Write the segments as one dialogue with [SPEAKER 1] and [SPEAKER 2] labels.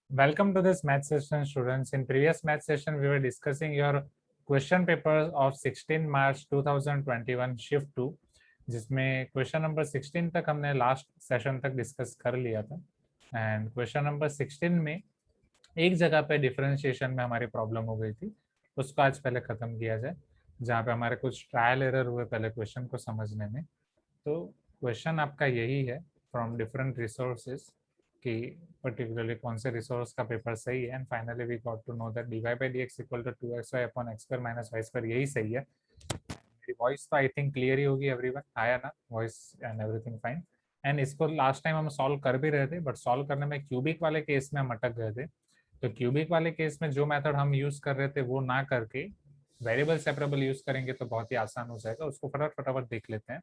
[SPEAKER 1] Welcome to this math session, students. In previous math session, we were discussing your question papers of 16 March 2021 shift 2, जिसमें question number 16 तक हमने last session तक discuss कर लिया था। And question number 16 में एक जगह पे डिफरेंशिएशन में हमारी प्रॉब्लम हो गई थी, उसको आज पहले ख़त्म किया जाए, जहाँ पे हमारे कुछ ट्रायल एरर हुए पहले क्वेश्चन को समझने में। तो क्वेश्चन आपका यही है, फ्रॉम डिफरेंट रिसोर्सेज, कि पर्टिकुलरली कौन से रिसोर्स का पेपर सही है। And finally we got to know that dy by dx equal to 2xy upon x square minus y square यही सही है। मेरी वॉइस तो आई थिंक क्लियर ही होगी, एवरीवन आया ना voice and everything fine. And इसको लास्ट टाइम हम सॉल्व कर भी रहे थे, बट सॉल्व करने में क्यूबिक वाले केस में हम अटक गए थे। तो क्यूबिक वाले केस में जो मेथड हम यूज कर रहे थे वो ना करके वेरिएबल सेपरेबल यूज करेंगे तो बहुत ही आसान हो जाएगा। उसको फटाफट देख लेते हैं।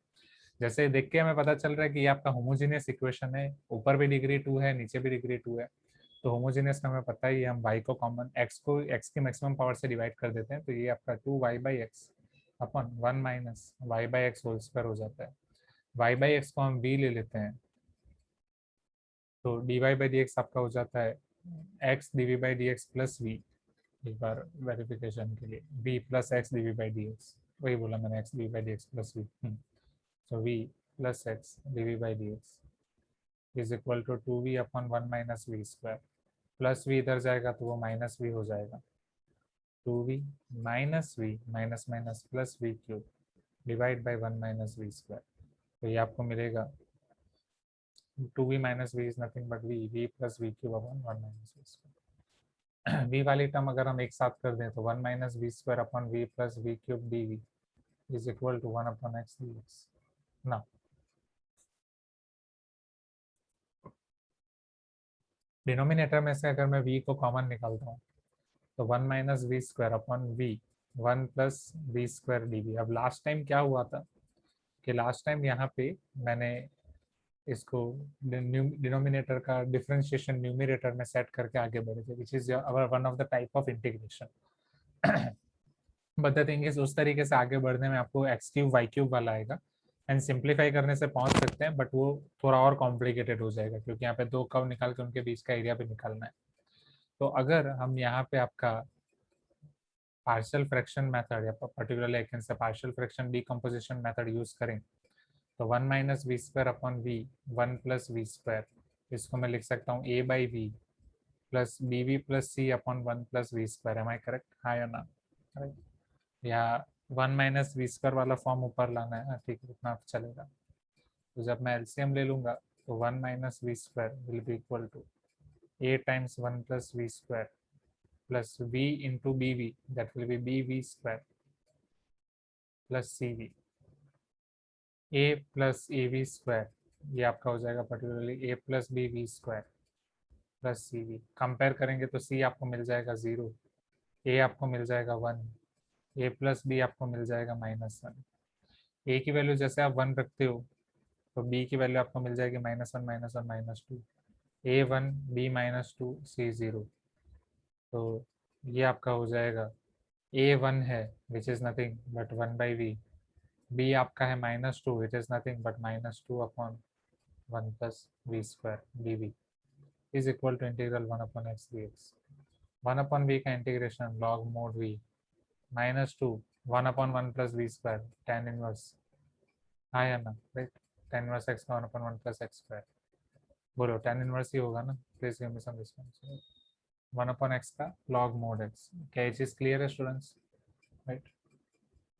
[SPEAKER 1] जैसे देख के हमें पता चल रहा है कि ये आपका होमोजीनियस इक्वेशन है, ऊपर भी डिग्री 2 है, नीचे भी डिग्री 2 है। तो होमोजीनियस का हमें पता ही है, हम y को कॉमन x की मैक्सिमम पावर से डिवाइड कर देते हैं, तो ये आपका 2y/x अपन 1 माइनस y/x होल स्क्वायर हो जाता है। y/x को हम v ले लेते हैं, तो dy/dx आपका हो जाता है x dv/dx प्लस v। एक बार वेरिफिकेशन के लिए v प्लस x dv/dx, वही बोला मैंने, x dv/dx plus v। So v plus x dv by dx is equal to 2v upon 1 minus v square. Plus v इधर जाएगा तो वो माइनस v हो जाएगा, 2v minus v minus minus plus v cube divide by 1 minus v square. तो ये आपको मिलेगा 2v minus v is nothing but v plus v cube upon 1 minus v square. v वाली टर्म अगर हम एक साथ कर दें तो 1 minus v square upon v plus v cube dv is equal to 1 upon x dx ना। Denominator में से अगर मैं v को कॉमन निकालता हूँ तो 1 minus v square upon v 1 plus v square d v. अब लास्ट टाइम क्या हुआ था कि लास्ट टाइम यहाँ पे मैंने इसको डिनोमिनेटर का डिफरेंशिएशन न्यूमरेटर में सेट करके आगे बढ़े थे, which is our one of the type of integration. But the thing is उस तरीके से आगे बढ़ने में आपको एक्स क्यूब वाई क्यूब वाला आएगा, एंड सिंप्लीफाई करने से पहुंच सकते हैं, बट वो थोड़ा और कॉम्प्लिकेटेड हो जाएगा क्योंकि यहाँ पे दो कर्व निकाल के उनके बीच का एरिया भी निकालना है। तो अगर हम यहाँ पे आपका पार्शियल फ्रैक्शन मेथड या particularly I can say partial fraction decomposition method use करें तो 1 minus v square upon v 1 plus v square, इसको मैं लिख सकता हूँ a by v plus b v plus c upon 1 plus v square. Am I correct, हाँ या ना? राइट, या 1 माइनस वी स्क्वायर वाला फॉर्म ऊपर लाना है, ठीक है, उतना चलेगा। तो जब मैं एलसीएम ले लूंगा तो 1 minus v square will be equal to a times 1 plus v square plus v into bv, that will be bv square plus cv, a plus av square, ये आपका हो जाएगा particularly a plus bv square plus cv। Compare करेंगे तो c आपको मिल जाएगा 0, a आपको मिल जाएगा 1, a plus b आपको मिल जाएगा -1। a की वैल्यू जैसे आप 1 रखते हो तो b की वैल्यू आपको मिल जाएगी -1 -1 -2, a1 b-2 c0। तो ये आपका हो जाएगा a1 है which is nothing but 1 by v, b आपका है -2 which is nothing but -2 upon 1 plus v square dv is equal to integral 1 upon x dx। 1 अपॉन v का integration log mod v -2 1 upon 1 plus v square tan inverse, हाँ या ना? Right, tan inverse x का 1 upon 1 plus x square, बोलो tan inverse ही होगा ना? Please give me some response. 1 upon x का लॉग मोड x, क्या ये चीज़ क्लियर है स्टूडेंट्स? राइट,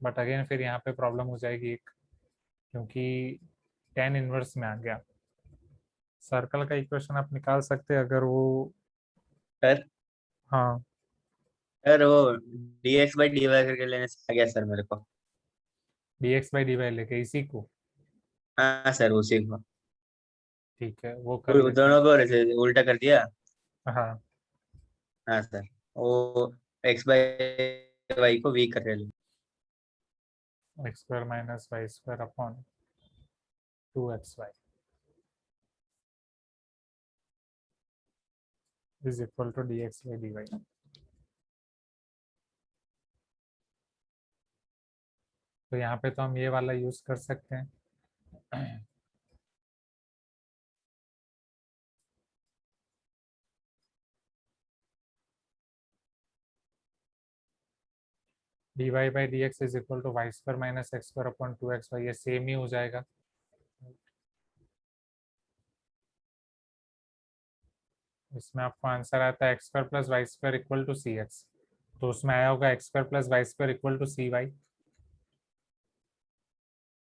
[SPEAKER 1] बट अगेन फिर यहाँ पे प्रॉब्लम हो जाएगी एक, क्योंकि tan इनवर्स में आ गया। सर्कल का इक्वेशन आप निकाल सकते हैं अगर वो,
[SPEAKER 2] सर
[SPEAKER 1] हाँ
[SPEAKER 2] सर वो dx बाई dy करके लेने से आ गया सर मेरे को।
[SPEAKER 1] dx बाई डी वाई लेके इसी को,
[SPEAKER 2] हाँ सर उसी को,
[SPEAKER 1] ठीक है वो कर लेते हैं।
[SPEAKER 2] दोनों को ऐसे उल्टा कर दिया।
[SPEAKER 1] हाँ,
[SPEAKER 2] हाँ सर, वो x बाई वाई को v कर ले।
[SPEAKER 1] X square minus y square upon 2xy is equal to dx by d y. तो यहाँ पे तो हम ये वाला यूज कर सकते हैं। dy by d x is equal to y square minus x square upon two x y, ये सेम ही हो जाएगा। इसमें आपको आंसर आता है x square plus y square equal to c x, तो उसमें आया होगा x square plus y square equal to c y.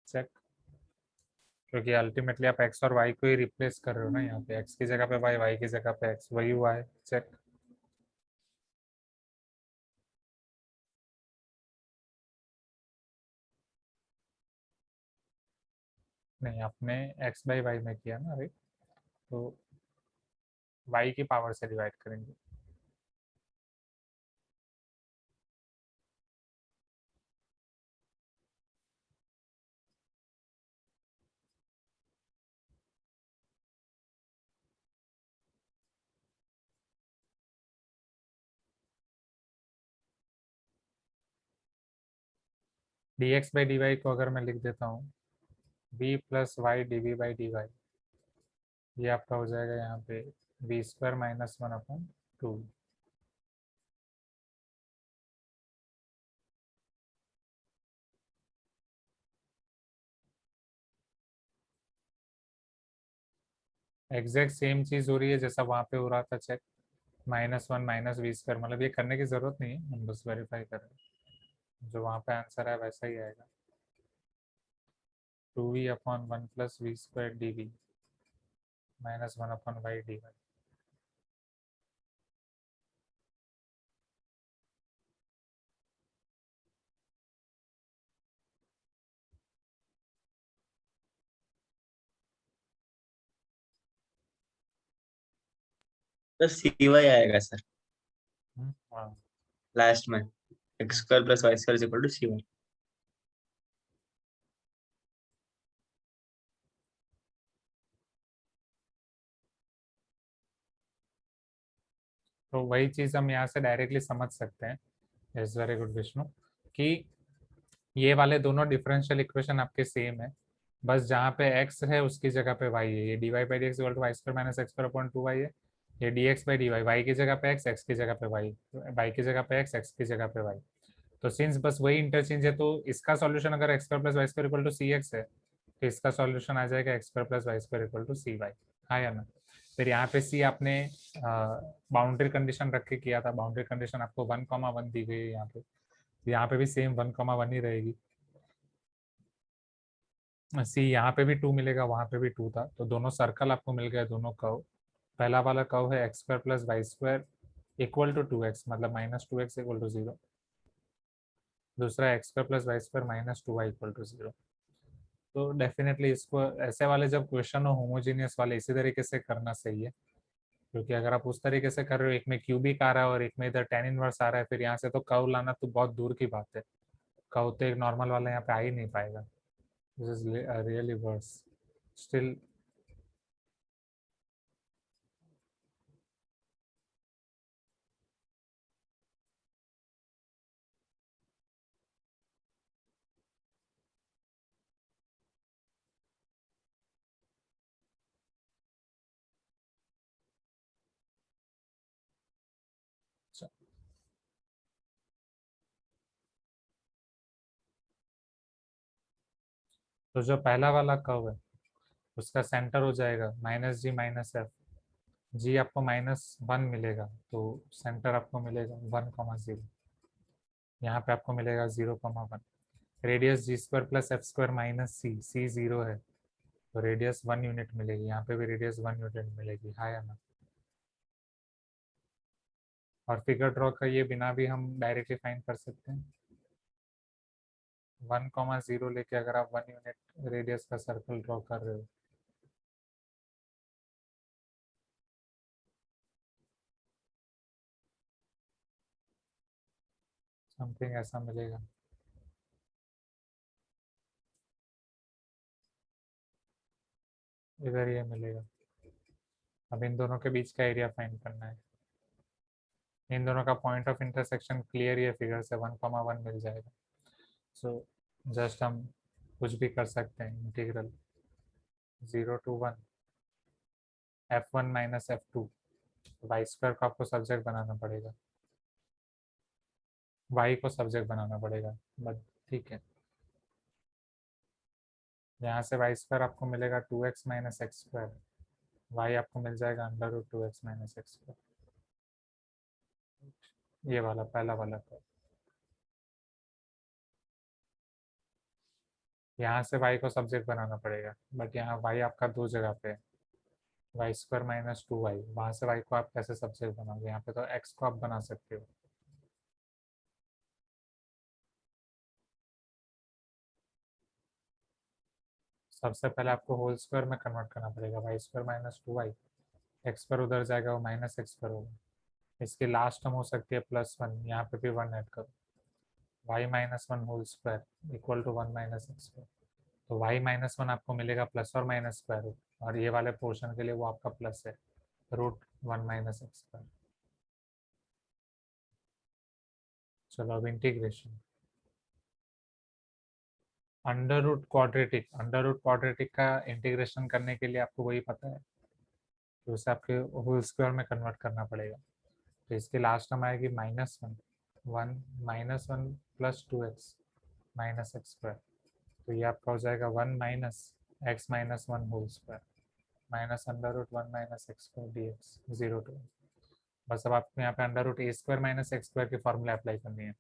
[SPEAKER 1] Check, क्योंकि अल्टीमेटली आप एक्स और वाई को ही रिप्लेस कर रहे हो ना, यहाँ पे एक्स की जगह पे वाई, वाई की जगह पे एक्स, वही हुआ है। चेक, नहीं आपने एक्स बाई वाई में किया ना, राइट, तो वाई की पावर से डिवाइड करेंगे। D x by d y को अगर मैं लिख देता हूँ b plus y d v by d y, ये आपका हो जाएगा यहाँ पे b square minus one upon two. Exact same चीज हो रही है जैसा वहां पे हो रहा था। Check, minus one minus v square, मतलब ये करने की जरूरत नहीं है, हम बस वेरीफाई कर रहे हैं, जो वहां पे आंसर है वैसा ही आएगा। Two v upon one plus v square d v minus one upon y d y.
[SPEAKER 2] तो सी वाई आएगा सर
[SPEAKER 1] हाँ,
[SPEAKER 2] लास्ट में, x square plus y square equal to c y.
[SPEAKER 1] तो वही चीज हम यहाँ से डायरेक्टली समझ सकते हैं, इज वेरी गुड विष्णु, कि ये वाले दोनों डिफरेंशियल इक्वेशन आपके सेम है, बस जहाँ पे x है उसकी जगह पे y है। ये d y by d x equal to y square minus x square upon two y है। ये d x by d y, y की जगह पे x की जगह पे y, वाई की जगह पे x की जगह पे y। तो सिंस बस वही इंटरचेंज है, तो इसका सॉल्यूशन अगर x square plus y square equal to c x है, तो इसका सॉल्यूशन आ जाएगा x square plus y square equal to c y. हाँ या ना? फिर यहाँ पे सी आपने बाउंड्री कंडीशन रख के किया था, बाउंड्री कंडीशन आपको 1,1 दी गई है यहाँ पे भी सेम 1,1 ही रहेगी। सी यहाँ पे भी 2 मिलेगा, वहां पे भी 2 था, तो दोनों सर्कल आपको मिल गए, दोनों कर्व। पहला वाला कर्व है x square plus y square equal to 2x, मतलब माइनस 2x इक्वल टू 0। दूसरा x square plus y square minus 2y equal to 0। तो डेफिनेटली इसको ऐसे वाले जब क्वेश्चन हो होमोजीनियस वाले, इसी तरीके से करना सही है, क्योंकि अगर आप उस तरीके से कर रहे हो, एक में क्यूबिक आ रहा है और एक में इधर tan इनवर्स आ रहा है, फिर यहाँ से तो कर्व लाना तो बहुत दूर की बात है। कर्व तो एक नॉर्मल वाला यहाँ पे आ ही नहीं पाएगा। This is really worse still. तो जो पहला वाला कर्व है उसका सेंटर हो जाएगा माइनस जी माइनस एफ। जी आपको -1 मिलेगा, तो सेंटर आपको मिलेगा 1,0। यहाँ पे आपको मिलेगा 0,1। Radius G square plus F square minus C, C 0 है, तो रेडियस 1 यूनिट मिलेगी, यहाँ पे भी रेडियस 1 यूनिट मिलेगी। हाँ या ना? और फिगर ड्रॉ का ये बिना भी हम डायरेक्टली फाइंड कर सकते हैं। 1,0 लेके अगर आप 1 यूनिट रेडियस का सर्कल ड्रॉ कर रहे हो, समथिंग ऐसा मिलेगा। इधर ये मिलेगा। अब इन दोनों के बीच का एरिया फाइंड करना है। इन दोनों का पॉइंट ऑफ इंटरसेक्शन क्लियर, ये फिगर से 1,1 मिल जाएगा। सो जस्ट हम कुछ भी कर सकते हैं, integral 0 to 1 f1 minus f2, y square को आपको सब्जेक्ट बनाना पड़ेगा। y को सब्जेक्ट बनाना पड़ेगा, बट ठीक है। यहाँ से वाई स्क्वायर आपको मिलेगा 2x minus x square, Y आपको मिल जाएगा under root 2x minus x square, ये वाला पहला वाला तो। यहाँ से y को सब्जेक्ट बनाना पड़ेगा, बट यहाँ y आपका दो जगह पे है, वाई स्क्वायर माइनस 2y, वहाँ से y को आप कैसे सब्जेक्ट बनाओगे? यहाँ पे तो x को आप बना सकते हो। सबसे पहले आपको होल स्क्वायर में कन्वर्ट करना पड़ेगा, Y square minus 2y, x पर उधर जाएगा वो माइनस एक्स पर होगा, इसकी लास्ट टर्म हो सकती है +1, यहाँ पे भी 1 ऐड करो, y minus one whole square equal to 1 minus x square. तो वाई माइनस वन आपको मिलेगा प्लस और माइनस स्क्वायर रूट, और ये वाले पोर्शन के लिए वो आपका प्लस है, रूट 1 माइनस एक्स स्क्वायर। चलो अब इंटीग्रेशन, अंडर रूट क्वाड्रेटिक का इंटीग्रेशन करने के लिए आपको वही पता है कि उसे आपके होल स्क्वायर में कन्वर्ट करना पड़ेगा। तो इसकी लास्ट टर्म आएगी -1, 1 -1 plus 2x minus x square, तो ये आपका हो जाएगा 1 minus x minus one whole square minus under root 1 minus x square d x, 0 to 1। बस अब आपको यहाँ पे अंडर रूट ए स्क्वायर माइनस एक्स स्क्वायर की फॉर्मूला अप्लाई करनी है,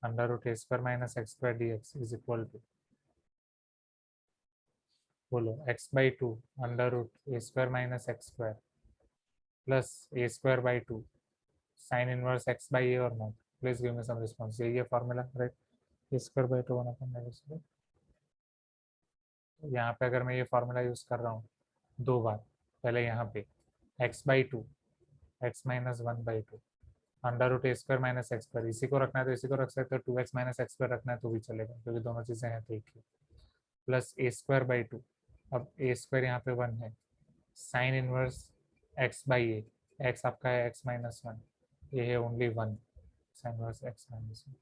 [SPEAKER 1] under root A square minus x square d x is equal to, बोलो, x/2 under root A square minus x square plus A square by 2 sine inverse x by ए और not, please give me some response, यही है formula right, a square by 2 1/। यहाँ पे अगर मैं ये formula use कर रहा हूँ दो बार, पहले यहाँ पे x/2 x-1/2 अंडर रूट ए स्क्वायर माइनस एक्स स्क्वायर, इसी को रखना है तो इसी को रख सकते हो, 2x माइनस एक्स स्क्वायर रखना है तो भी चलेगा क्योंकि दोनों चीजें हैं तो एक ही, प्लस ए स्क्वायर बाई 2, अब ए स्क्वायर यहाँ पे 1 है, sine inverse x by A, X आपका है x-1, ये है only 1, sine inverse x-1।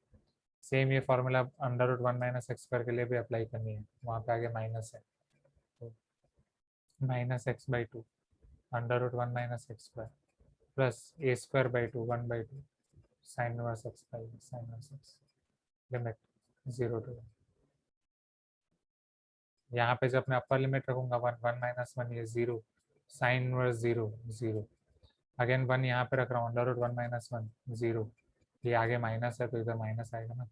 [SPEAKER 1] Same ये formula under root 1 minus x square के लिए भी अप्लाई करनी है, वहाँ पे आगे माइनस है, तो -x/2 under root 1 minus x square plus A square by 2 1/2 sine inverse x by sine inverse x, limit 0 to 1। यहाँ पे जब मैं अपर लिमिट रखूंगा 1 1 माइनस 1 ये 0, साइन इनवर्स 0 0, अगेन 1 यहाँ पे रख रहा हूँ अंडर रूट 1 माइनस 1 0, ये आगे माइनस है तो इधर माइनस आएगा ना,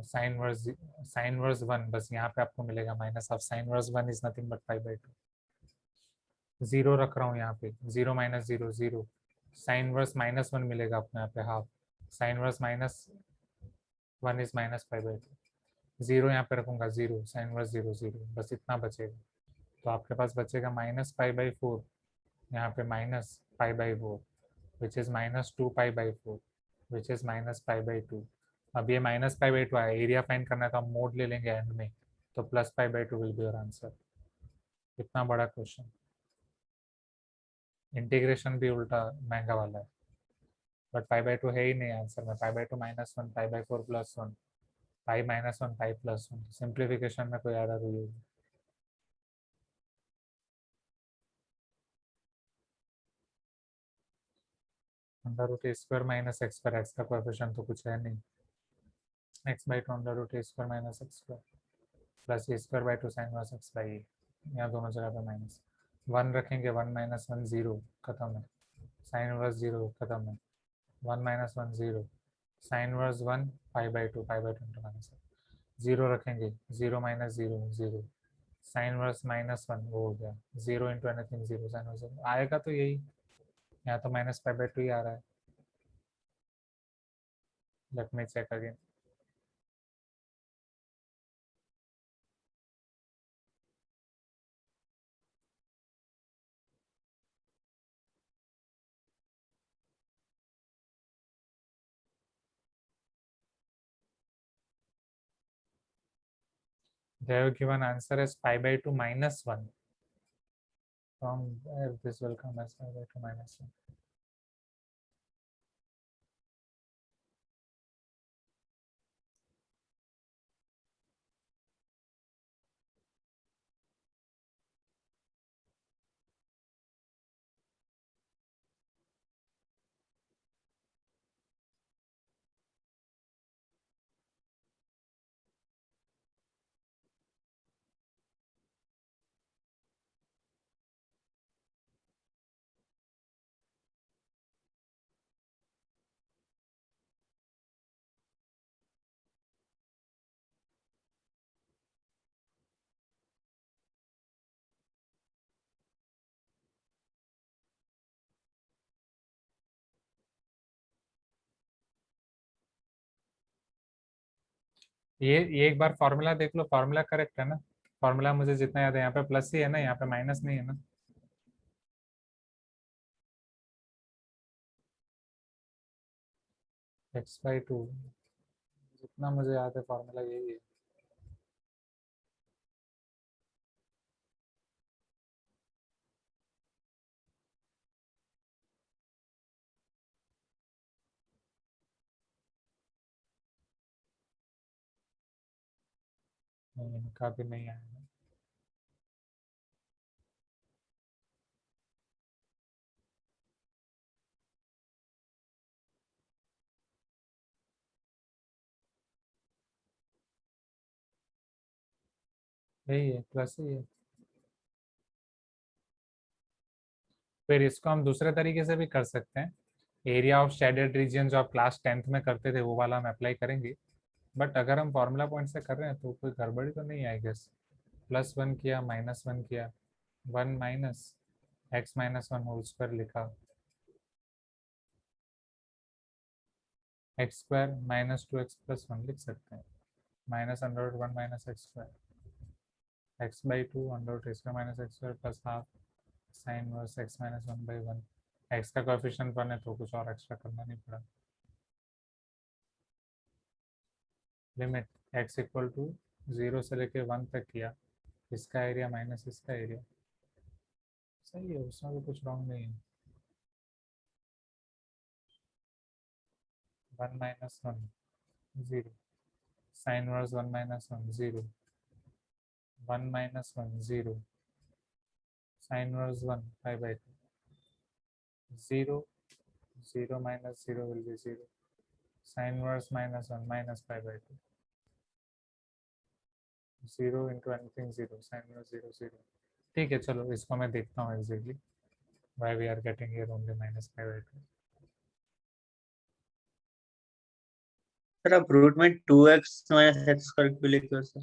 [SPEAKER 1] साइन वर्स 1, बस यहाँ पे आपको मिलेगा minus of sine verse 1 is nothing but 5/2, 0 रख रहा हूँ यहाँ पे, 0 माइनस 0 0, साइन वर्स -1 मिलेगा आपको यहाँ पे हाफ, साइन वर्स -1 इज -5/2, 0 यहाँ पे रखूंगा 0, साइन वर्स 0 0, बस इतना बचेगा, तो आपके पास बचेगा -π/4, यहाँ पे -π/4 विच इज -2π/4 विच इज -π/2। अब ये -π/2 आया, एरिया फाइंड करना है तो हम मोड ले लेंगे एंड में, तो +π/2 विल बी योर आंसर। इतना बड़ा क्वेश्चन, इंटीग्रेशन भी उल्टा महंगा वाला है, बट π/2 है ही नहीं आंसर में, π/2 -1 π/4 +1 π-1 π+1, सिंप्लीफिकेशन में कोई एरर हुई होगी। अंडर रूट ए स्क्वायर माइनस एक्स पर, एक्स का कोएफिशिएंट तो कुछ है नहीं, x/2 under root A square minus x square plus A square by 2 sine inverse X by A, यहाँ दोनों जगह पे माइनस, 1 रखेंगे 1 - 1 0 खत्म है, साइन वर्स 0 खत्म है, 1 - 1 0, साइन वर्स 1 π/2 π/2 इंटू माइनस 0 रखेंगे 0 - 0 0, साइन वर्स -1 वो हो गया 0 इंटू एनीथिंग 0 साइन वर्स 0 आएगा तो यही, यहाँ तो -π/2 ही आ रहा है, let me check again. They have given answer as π/2 -1. From where this will come as π/2 -1? ये एक बार फॉर्मूला देख लो, फॉर्मूला करेक्ट है ना? फॉर्मूला मुझे जितना याद है, यहाँ पे प्लस ही है ना, यहाँ पे माइनस नहीं है ना? x/2, जितना मुझे याद है फॉर्मूला यही है। नहीं, इनका भी नहीं आएगा। यही है, प्लस ही है। फिर इसको हम दूसरे तरीके से भी कर सकते हैं। एरिया ऑफ शेडेड रीजन जो आप क्लास 10th में करते थे वो वाला हम अप्लाई करेंगे। बट अगर हम फॉर्मूला पॉइंट से कर रहे हैं तो कोई गड़बड़ी तो नहीं आएगी। +1 किया, -1 किया, 1 माइनस x-1 होल स्क्वायर लिखा, x² -2x+1 लिख सकते हैं, -√1 -x², x/2 √x² -x² plus half sine inverse x-1/1। x का कोएफिशिएंट 1 है तो कुछ और एक्स्ट्रा करना नहीं पड़ा। लिमिट x इक्वल टू 0 से लेके 1 तक किया, इसका एरिया माइनस इसका एरिया, सही है, उसमें भी कुछ रॉन्ग नहीं है। 1 -1 0, sine inverse 1 -1 0, 1 -1 0, sine inverse 1 π/2, 0 0 minus 0 will be 0, sine inverse -1 minus π/2, 0 into anything 0, sine inverse 0 0। ठीक है, चलो इसको मैं देखता हूँ exactly why we are getting here only -π/2।
[SPEAKER 2] Sir आप रूट में 2x - x क्यों लिखे हो सर?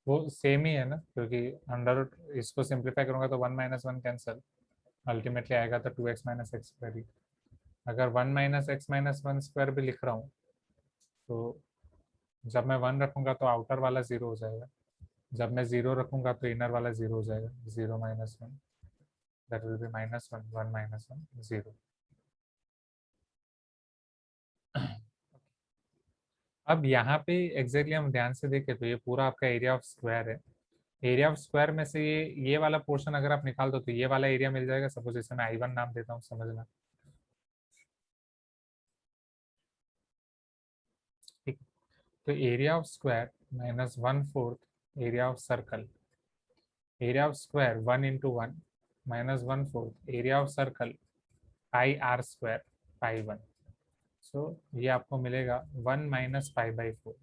[SPEAKER 1] वो सेम ही है ना, क्योंकि अंडर इसको सिंप्लीफाई करूंगा तो 1 -1 कैंसिल, अल्टीमेटली आएगा तो 2x - x² ही। अगर 1 - x-1² भी लिख रहा हूँ तो जब मैं 1 रखूंगा तो आउटर वाला 0 हो जाएगा, जब मैं 0 रखूंगा तो इनर वाला 0 हो जाएगा, 0 - 1, दैट विल बी -1 1 -1 0। अब यहाँ पे एग्जैक्टली हम ध्यान से देखें तो ये पूरा आपका एरिया ऑफ स्क्वायर है। एरिया ऑफ स्क्वायर में से ये वाला पोर्शन अगर आप निकाल दो तो ये वाला एरिया मिल जाएगा। सपोज इसे मैं I1 नाम देता हूँ, समझना, ठीक। तो area of square -1/4 area of circle, area of square 1 into 1 -1/4 area of circle πr² π1। सो ये आपको मिलेगा 1 - π/4।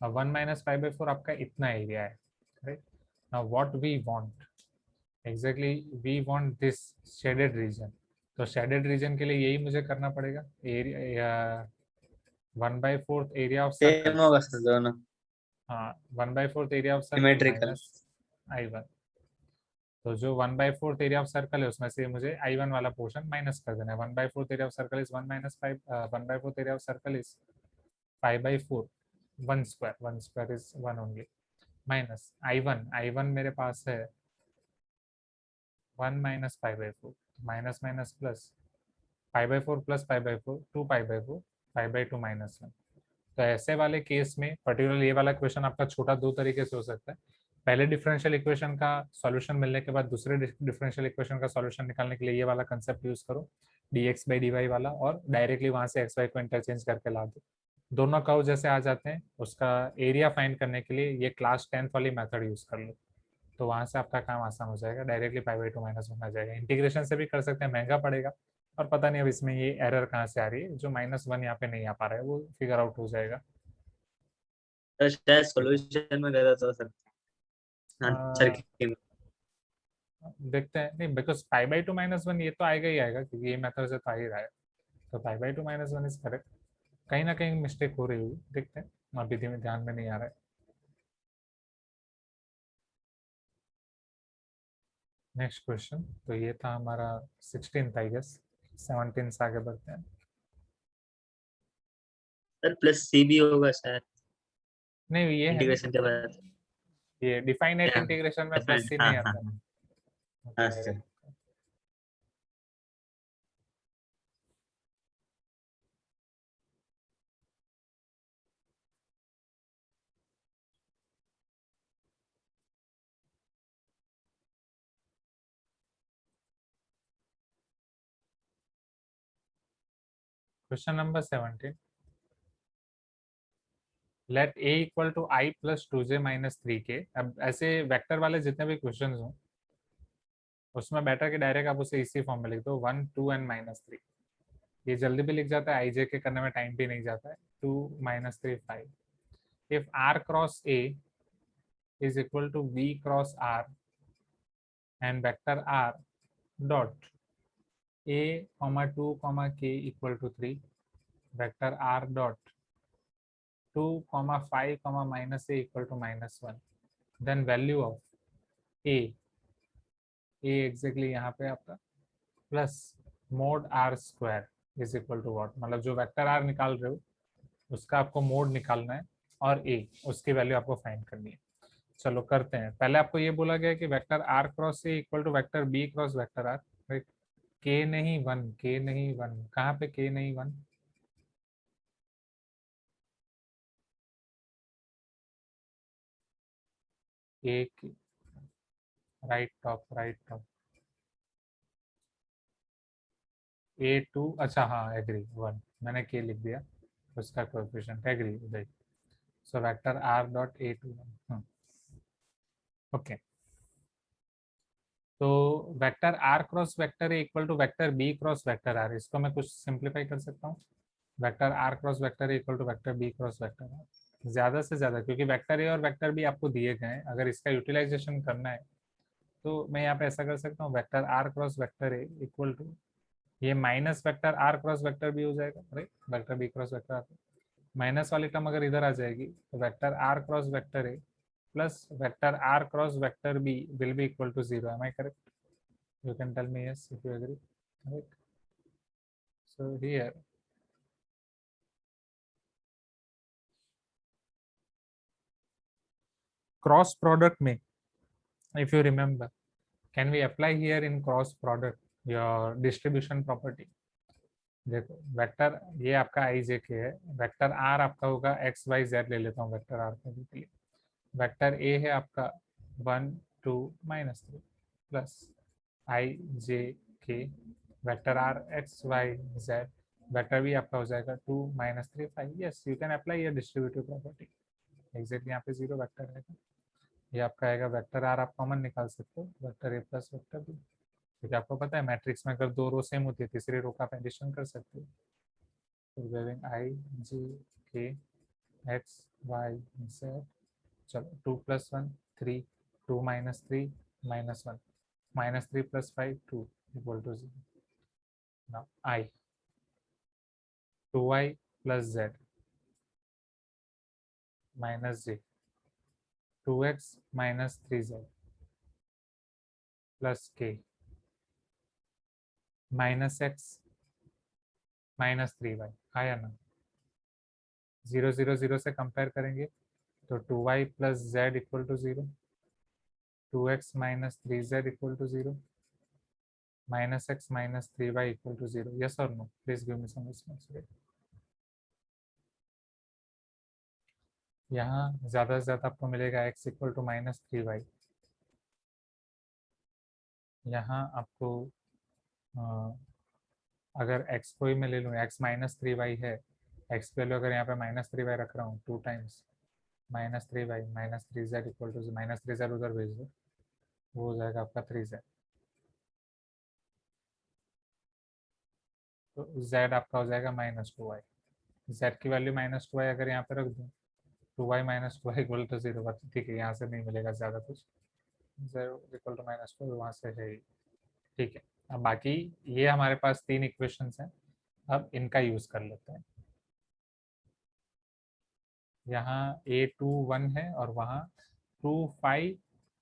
[SPEAKER 1] अब 1 - π/4 आपका इतना एरिया है, right? Now what we want, exactly we want this shaded region. तो शेडेड रीजन के लिए यही मुझे करना पड़ेगा, area 1/4 area of circle.
[SPEAKER 2] Same होगा सर दोनों,
[SPEAKER 1] हाँ, 1/4 area of circle
[SPEAKER 2] symmetrical.
[SPEAKER 1] Minus I1। तो जो 1/4 एरिया ऑफ सर्कल है उसमें से मुझे I1 वाला पोर्शन माइनस कर देना है। 1/4 area of circle is 1 - 5, 1/4 area of circle is 5/4, 1 square, 1 square is 1 only, minus I1 मेरे पास है 1 - π/4, माइनस माइनस प्लस, π/4 प्लस π/4 2π/4, π/2 -1। तो ऐसे वाले केस में पर्टिकुलर ये वाला क्वेश्चन आपका छोटा दो तरीके से हो सकता है। पहले डिफरेंशियल इक्वेशन का सॉल्यूशन मिलने के बाद दूसरे डिफरेंशियल इक्वेशन का सॉल्यूशन निकालने के लिए ये वाला कंसेप्ट यूज करो, dx/dy वाला, और डायरेक्टली वहां से xy को इंटरचेंज करके ला दो। दोनों कर्व जैसे आ जाते हैं, उसका एरिया फाइंड करने के लिए ये क्लास 10th वाली मेथड यूज कर लो, तो वहां से आपका काम आसान हो जाएगा, डायरेक्टली π/2 -1 आ जाएगा। इंटीग्रेशन से भी कर सकते हैं, महंगा पड़ेगा, और पता नहीं अब इसमें ये एरर कहाँ से आ रही है, जो -1 यहाँ पे नहीं आ पा रहा है, वो फिगर आउट हो जाएगा।
[SPEAKER 2] सर शायद सॉल्यूशन में गलत हो सकता है आंसर
[SPEAKER 1] आ,
[SPEAKER 2] की।
[SPEAKER 1] देखते हैं, नहीं बिकॉज π/2 -1 ये तो आएगा ही आएगा, क्योंकि ये मेथड से तो आ ही रहा है, तो π/2 -1 इज करेक्ट। कहीं ना कहीं मिस्टेक हो रही होगी, देखते हैं, अभी धीमे ध्यान में नहीं आ रहा है। नेक्स्ट क्वेश्चन, तो ये था हमारा 16th आई गेस, 17 से आगे बढ़ते हैं।
[SPEAKER 2] सर प्लस सी भी होगा शायद।
[SPEAKER 1] नहीं ये है ना,
[SPEAKER 2] इंटीग्रेशन के बाद
[SPEAKER 1] ये डिफाइनाइट
[SPEAKER 2] क्या?
[SPEAKER 1] इंटीग्रेशन में प्लस
[SPEAKER 2] डेफिनेट,
[SPEAKER 1] सी
[SPEAKER 2] हाँ
[SPEAKER 1] नहीं
[SPEAKER 2] हाँ
[SPEAKER 1] आता।
[SPEAKER 2] हाँ हाँ
[SPEAKER 1] Okay.
[SPEAKER 2] सर।
[SPEAKER 1] Question number 17, let a equal to i plus 2j minus 3k। अब ऐसे वेक्टर वाले जितने भी क्वेश्चन हो उसमें बेटर के डायरेक्ट आप उसे इसी फॉर्म में लिख दो, 1 2 एंड माइनस 3। ये जल्दी भी लिख जाता है, आई जे के करने में टाइम भी नहीं जाता है। 2 minus 3 5। If r cross a is equal to v cross r and vector r dot a comma 2 comma k equal to 3, vector r dot 2 comma 5 comma minus a equal to minus 1, then value of a exactly यहाँ पे आपका plus mod r square is equal to what, मतलब जो vector are निकाल रहे हो उसका आपको मोड निकालना है और ए उसकी वैल्यू आपको फाइंड करनी है। चलो करते हैं। पहले आपको ये बोला गया कि vector are cross a equal to vector B cross vector r, right. के नहीं वन, के नहीं वन, कहाँ पे के नहीं वन? एक right top, right top A two, अच्छा हाँ एग्री वन, मैंने के लिख दिया, उसका कोएफिशिएंट एग्री उदय। So vector R dot A two one, okay. तो vector are cross vector A equal to vector B cross vector R, इसको मैं कुछ सिंप्लीफाई कर सकता हूँ। Vector are cross vector A equal to vector B cross vector R, ज्यादा से ज्यादा, क्योंकि वेक्टर ए और वेक्टर बी आपको दिए गए हैं, अगर इसका यूटिलाइजेशन करना है तो मैं यहाँ पे ऐसा कर सकता हूँ, vector are cross vector A equal to ये minus vector are cross vector B हो जाएगा, right. Vector B cross vector R, minus वाली टर्म अगर इधर आ जाएगी तो vector are cross vector A plus vector are cross vector B will be equal to 0। Am I correct? You can tell me yes if you agree, right? So here cross product में, if you remember, can we apply here in cross product your distribution property? देखो vector ये आपका आई j के है, vector are आपका होगा x y Z, ले लेता हूँ वेक्टर आर के लिए। वेक्टर ए है आपका 1 2 minus 3 plus i j k, vector r x y z, vector भी आपका हो जाएगा 2 minus 3 5। Yes you can apply ये डिस्ट्रीब्यूटिव प्रॉपर्टी। एग्जैक्टली यहाँ पे 0 वेक्टर रहेगा, ये आपका आएगा वेक्टर आर, आप कॉमन निकाल सकते हो, वेक्टर ए प्लस वेक्टर बी, क्योंकि आपको पता है मैट्रिक्स में अगर दो रो सेम होती है तीसरी रो का आप एडिशन कर सकते हो। तो आई जे के एक्स वाई जेड, चलो 2 plus 1 3, 2 minus 3 minus 1, minus 3 plus 5 2 equal to 0। Now I 2y plus z minus j 2x minus 3z plus k minus x minus 3y, आया ना? 0 0 0 से कंपेयर करेंगे तो 2y plus Z equal to 0, 2x minus 3z equal to 0, minus x minus 3y equal to 0। Yes और no? Please give me some response. यहाँ ज़्यादा से ज़्यादा आपको मिलेगा x equal to minus 3y, यहाँ आपको अगर x को ही मैं ले लूँ, x माइनस 3y है, x वैल्यू अगर यहाँ पे माइनस 3y रख रहा हूँ 2 times minus 3y minus 3z equal to minus 3z उधर भेज दो, वो हो जाएगा आपका 3z। तो z आपका हो जाएगा माइनस 2y, z की वैल्यू माइनस 2y अगर यहाँ पे रख दूँ 2y minus 2y equal to 0, ठीक है यहाँ से नहीं मिलेगा ज़्यादा कुछ, z इक्वल टू माइनस 2 वहाँ से है ही, ठीक है। अब बाकी ये हमारे पास 3 इक्वेशंस हैं, अब इनका यूज कर लेते हैं। यहाँ a21 है और वहाँ 2 5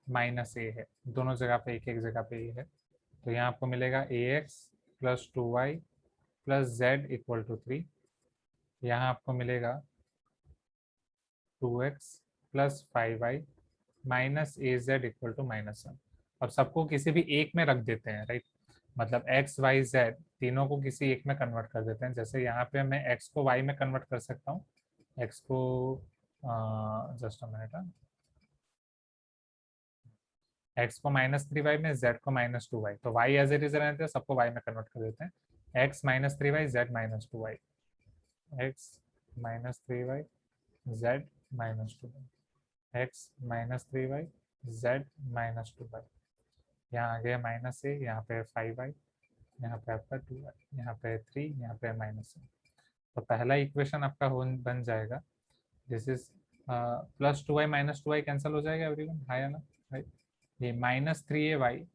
[SPEAKER 1] माइनस ए है, दोनों जगह पे एक एक जगह पे ए है। तो यहाँ आपको मिलेगा ax plus 2y plus Z equal to 3। यहाँ आपको मिलेगा 2x प्लस 5y minus a z equal to -1। अब सबको किसी भी एक में रख देते हैं, राइट। मतलब x y z तीनों को किसी एक में कन्वर्ट कर देते हैं। जैसे यहाँ पे मैं x को y में कन्वर्ट कर सकता हूँ, x को जस्ट अ मिनट, x को -3y में, z को -2y, तो y एज इट इज रहते हैं, सबको y में कन्वर्ट कर देते हैं। x -3y z -2y, x -3y z -2y, x -3y z -2y। यहाँ आ गया माइनस ए, यहाँ पे 5y, यहाँ पे आपका 2y, यहाँ पे 3, यहाँ पे -a। तो पहला इक्वेशन आपका हो बन जाएगा, this is +2y -2y cancel हो जाएगा एवरीवन, हाँ या ना, राइट। ये -3ay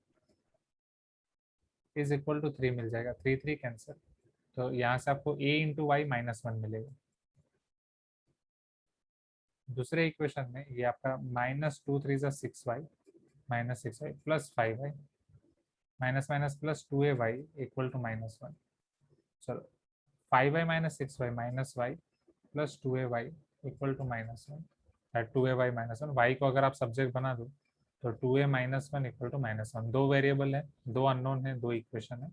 [SPEAKER 1] इज इक्वल टू 3 मिल जाएगा, 3 3 कैंसिल, तो यहाँ से आपको a इंटू वाई -1 मिलेगा। दूसरे इक्वेशन में ये आपका -2 3 6y -6y plus 5y minus minus plus 2ay equal to -1। चलो 5y - 6y minus y plus 2ay equal to -1, 2ay -1। y को अगर आप सब्जेक्ट बना दो तो 2a -1 इक्वल टू -1। दो वेरिएबल है, दो अननोन है, दो इक्वेशन है,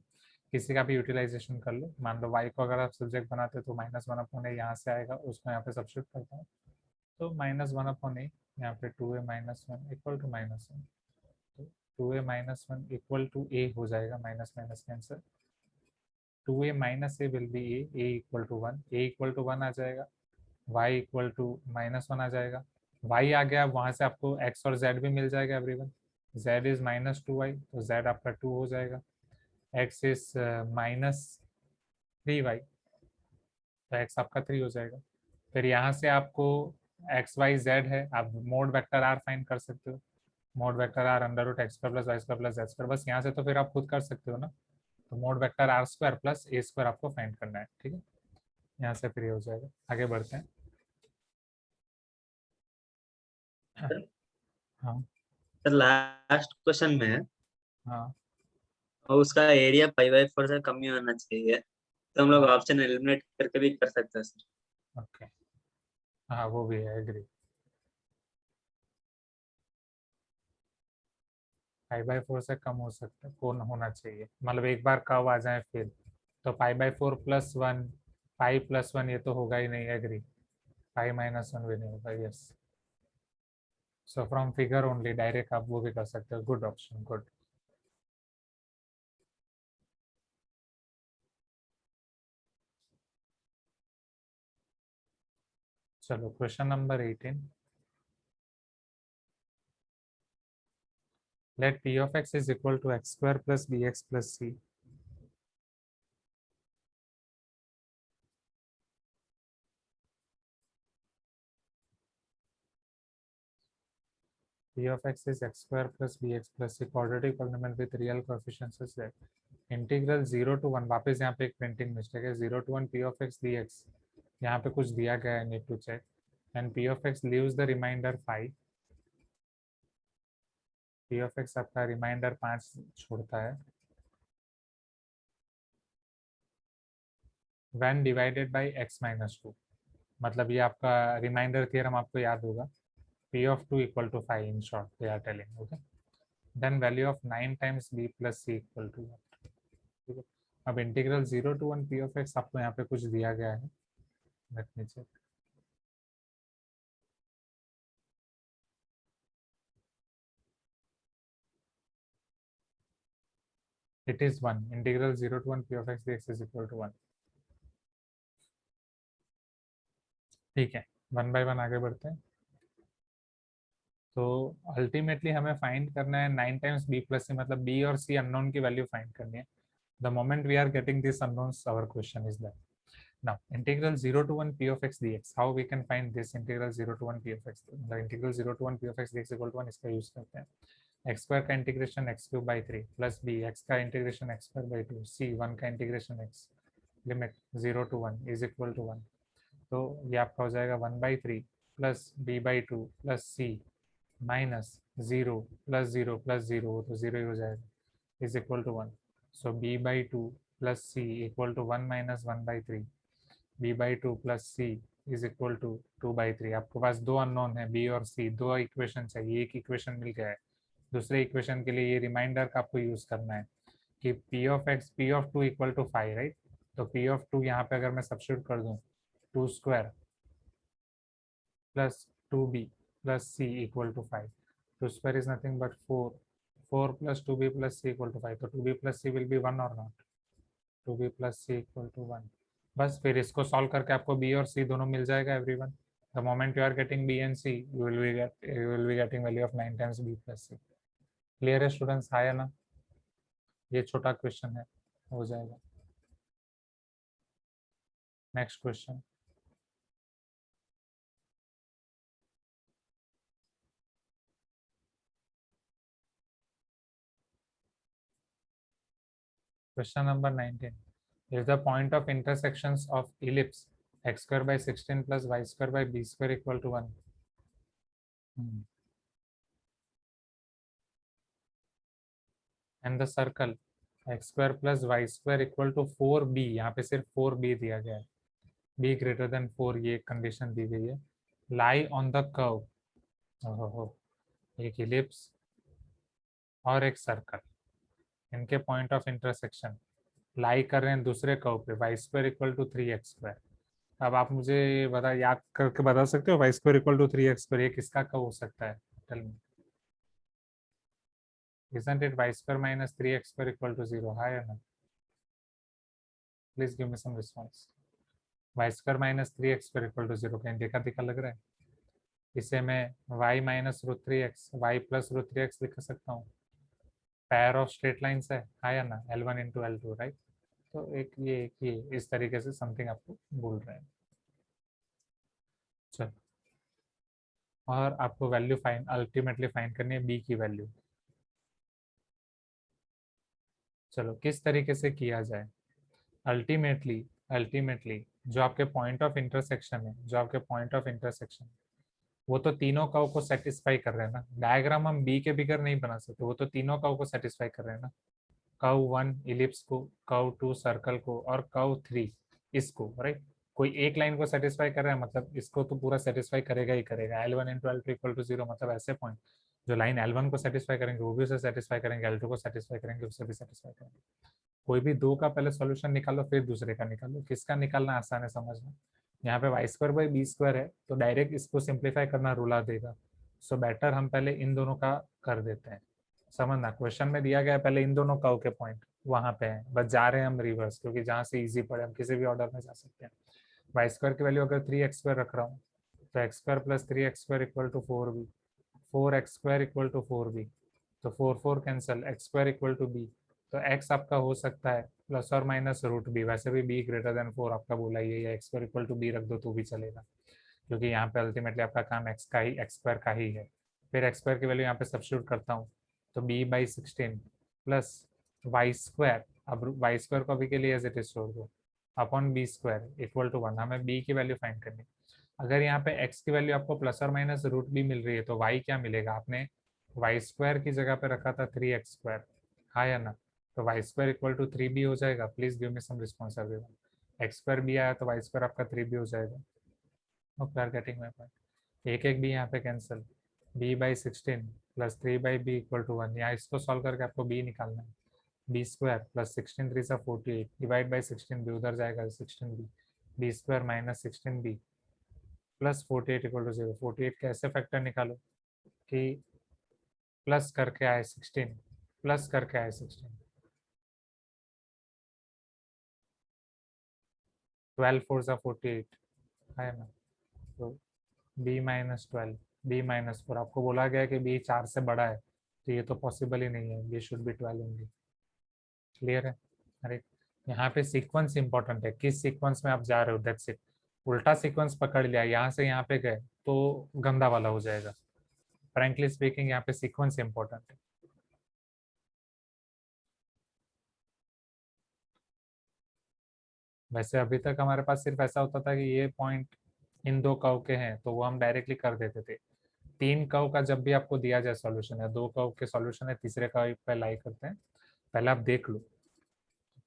[SPEAKER 1] किसी का भी यूटिलाइजेशन कर लो। मान लो y को अगर आप सब्जेक्ट बनाते तो -1/a यहाँ से आएगा, उसको यहाँ पे सब्स्टिट्यूट करता हूँ, तो -1/a, यहाँ पे 2a -1 इक्वल टू -1, तो 2a -1 इक्वल टू a हो जाएगा, minus minus cancel, 2a - a will be a equal to 1, a equal to 1 आ जाएगा, y इक्वल टू -1 आ जाएगा, y आ गया, वहां से आपको x और z भी मिल जाएगा एवरीवन। z इज -2y, तो z आपका 2 हो जाएगा, x इज -3y, तो x आपका 3 हो जाएगा। फिर यहाँ से आपको x y z है, आप मोड वेक्टर r फाइंड कर सकते हो, mod vector r √x² + y² + z²। बस यहाँ से तो फिर आप खुद कर सकते हो ना, तो मोड वेक्टर r² + a² आपको फाइंड करना है, ठीक है। यहाँ से फिर ये हो जाएगा, आगे बढ़ते हैं। हाँ
[SPEAKER 2] सर लास्ट क्वेश्चन में है,
[SPEAKER 1] हाँ
[SPEAKER 2] और उसका एरिया π/4 से कम ही होना चाहिए, तो हम लोग
[SPEAKER 1] हाँ
[SPEAKER 2] ऑप्शन एलिमिनेट करके भी कर सकते हैं सर।
[SPEAKER 1] ओके, हाँ वो भी है, एग्री। π/4 से कम हो सकता है, कौन होना चाहिए, मतलब एक बार कब आ जाए फिर, तो π/4 +1, π+1 ये तो होगा ही नहीं, एग्री। π -1 भी नहीं होगा, yes. So from figure only direct आप वो भी कर सकते हो, गुड ऑप्शन, गुड। चलो question number 18, let p of x is equal to x² + bx + c। p of x is x² + bx + c, quadratic polynomial with real coefficients is that integral 0 to 1, वापस यहाँ पे एक printing mistake है, 0 to 1 p of x dx, यहाँ पे कुछ दिया गया है, need to check, and p of x leaves the remainder 5, p of x आपका रिमाइंडर 5 छोड़ता है, when divided by x - 2, मतलब ये आपका रिमाइंडर थियरम आपको याद होगा, p of 2 = 5 in short they are telling, okay, then value of 9 times b plus c equal to what, ठीक है। अब integral 0 to 1 p of x आपको यहाँ पे कुछ दिया गया है, let me check, it is 1, integral 0 to 1 p of x dx is equal to 1, ठीक है। 1 by 1 आगे बढ़ते हैं। तो अल्टीमेटली हमें फाइंड करना है 9 टाइम्स b प्लस c, मतलब b और c अननोन की वैल्यू फाइंड करनी है। The moment we are getting this unknowns, our question is that now integral 0 to 1 p of x dx, how we can find this integral 0 to 1 p of x, मतलब integral 0 to 1 p of x dx equal to 1, इसका use करते हैं। x² का integration x³/3 plus b, x का integration x²/2, c 1 का integration x, limit 0 to 1 is equal to 1, तो ये आपका हो जाएगा 1/3 plus b/2 plus c minus 0 plus 0 plus 0, तो 0 ही हो जाएगा, is equal to 1। So b/2 plus c equal to 1 - 1/3, b/2 plus c is equal to 2/3। आपके पास दो अननोन है बी और सी, दो इक्वेशन चाहिए, एक इक्वेशन मिल गया है। दूसरे इक्वेशन के लिए ये रिमाइंडर का आपको यूज करना है कि p of x p of two equal to 5, right. तो पी ऑफ टू यहाँ पे अगर मैं सब्स्टिट्यूट कर दूँ 2² plus 2b plus c equal to 5, 2² is nothing but 4, 4 plus 2b plus c equal to 5, तो 2b plus c will be 1 और not, 2b plus c equal to 1। बस फिर इसको सॉल्व करके आपको b और c दोनों मिल जाएगा everyone. The moment you are getting b and c you will be getting value of 9 times b plus c। Clear है स्टूडेंट्स, आया ना? ये छोटा क्वेश्चन है, हो जाएगा। Next question, question number 19, if the point of intersections of ellipse x square by 16 plus y square by b square equal to 1, and the circle x square plus y square equal to 4b, यहाँ पे सिर्फ 4b दिया गया है, b greater than 4 ये condition दी गई है, lie on the curve, एक ellipse और एक सर्कल, इनके पॉइंट ऑफ इंटरसेक्शन लाई कर रहे हैं दूसरे कर्व पे, y square equal to 3x²। अब आप मुझे बता, याद करके बता सकते हो Y square equal to 3x², ये किसका कर्व हो सकता है? Tell me, isn't it y square minus 3x² equal to 0? हाँ या ना? Please give me some response. y square minus 3x² equal to 0 कहीं देखा दिखा लग रहा है? इसे मैं y minus √3x y plus √3x लिख सकता हूँ, पेयर ऑफ स्ट्रेट लाइन्स है, हाँ या ना? L1 into L2, right. तो एक ये इस तरीके से समथिंग आपको बोल रहे हैं। चलो, और आपको वैल्यू फाइन अल्टीमेटली फाइन करनी है b की वैल्यू। चलो किस तरीके से किया जाए? अल्टीमेटली अल्टीमेटली जो आपके पॉइंट ऑफ इंटरसेक्शन है, जो आपके पॉइंट ऑफ इंटरसेक्शन, वो तो तीनों कर्व को सेटिस्फाई कर रहे हैं ना। डायग्राम हम बी के बिगर नहीं बना सकते, वो तो तीनों कर्व को सेटिस्फाई कर रहे हैं ना। कर्व 1 इलिप्स को, कर्व 2 सर्कल को, और कर्व 3 इसको, राइट। कोई एक लाइन को सेटिस्फाई कर रहा है मतलब इसको तो पूरा सेटिस्फाई करेगा ही करेगा। L1 into L2 equal to 0, मतलब ऐसे पॉइंट जो लाइन L1 को सेटिस्फाई करेंगे वो भी उसे सेटिस्फाई करेंगे, L2 को सेटिस्फाई करेंगे उसे भी सेटिस्फाई करेंगे। कोई भी दो का पहले सॉल्यूशन निकालो फिर दूसरे का निकालो, किसका निकालना आसान है समझना। यहाँ पे y square by b square है तो डायरेक्ट इसको सिंप्लीफाई करना रुला देगा, सो बेटर हम पहले इन दोनों का कर देते हैं। समझना, क्वेश्चन में दिया गया है पहले इन दोनों कर्व के पॉइंट वहां पे हैं, बस जा रहे हैं हम रिवर्स, क्योंकि जहाँ से इजी पड़े हम किसी भी ऑर्डर में जा सकते हैं। वाई स्क्वायर की वैल्यू अगर 3x² रख रहा हूँ तो x² plus 3x² equal to 4b, 4x² equal to 4b, तो 4 cancel, x² equal to b, तो x आपका हो सकता है प्लस और माइनस √b, वैसे भी b ग्रेटर देन 4 आपका बोला ही है, x² इक्वल टू b रख दो तो भी चलेगा, क्योंकि यहाँ पे अल्टीमेटली आपका काम x² का ही है। फिर x² की वैल्यू यहाँ पे सब्स्टिट्यूट करता हूँ तो b/16 प्लस y², अब y² को अभी के लिए एज इट इज छोड़ दो, अपॉन b² इक्वल टू 1, हमें b की वैल्यू फाइंड करनी। अगर यहाँ पे x की वैल्यू आपको प्लस और माइनस √b मिल रही है तो y क्या मिलेगा? आपने y² की जगह पे रखा था 3x², हाँ या ना? तो y² इक्वल टू 3b हो जाएगा। Please give me some response everyone. x² b आया तो y² आपका 3b हो जाएगा। Okay, are getting my point. एक भी यहाँ पे cancel, b/16 plus 3/b equal to 1, यहाँ इसको सॉल्व करके आपको b निकालना है। b² plus 16 3 48 divide by 16b, उधर जाएगा 16b, b² minus 16b plus 48 equal to 0। 48 के ऐसे फैक्टर निकालो कि प्लस करके आए 16 प्लस करके आए 16, 12 4 48 है ना? तो b-12 b-4, आपको बोला गया है कि b 4 से बड़ा है तो ये तो पॉसिबल ही नहीं है, b should be 12 only. Clear है? अरे यहाँ पे सीक्वेंस इंपॉर्टेंट है, किस सीक्वेंस में आप जा रहे हो, दैट्स इट। उल्टा सीक्वेंस पकड़ लिया, यहाँ से यहाँ पे गए तो गंदा वाला हो जाएगा। फ्रैंकली स्पीकिंग यहाँ पे सीक्वेंस इंपॉर्टेंट है। वैसे अभी तक हमारे पास सिर्फ ऐसा होता था कि ये पॉइंट इन दो कर्व के हैं तो वो हम डायरेक्टली कर देते थे। तीन कर्व का जब भी आपको दिया जाए सॉल्यूशन, या दो कर्व के सॉल्यूशन है, तीसरे कर्व पे लाई करते हैं, पहले आप देख लो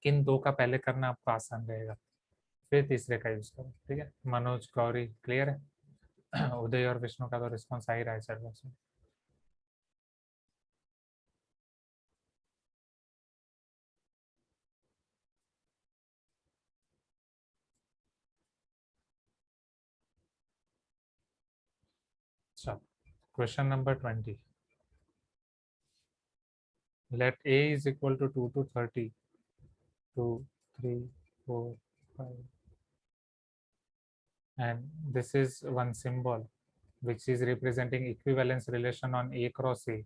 [SPEAKER 1] किन दो का पहले करना आपको आसान रहेगा, फिर तीसरे का यूज करो, ठीक है। मनोज, गौरी, क्लियर है? उदय और विष्णु का तो रिस्पॉन्स आ ही रहा है चैट बॉक्स में। अच्छा, question number 20। Let A is equal to 2 to 30, 2, 3, 4, 5, and this is one symbol which is representing equivalence relation on A cross A.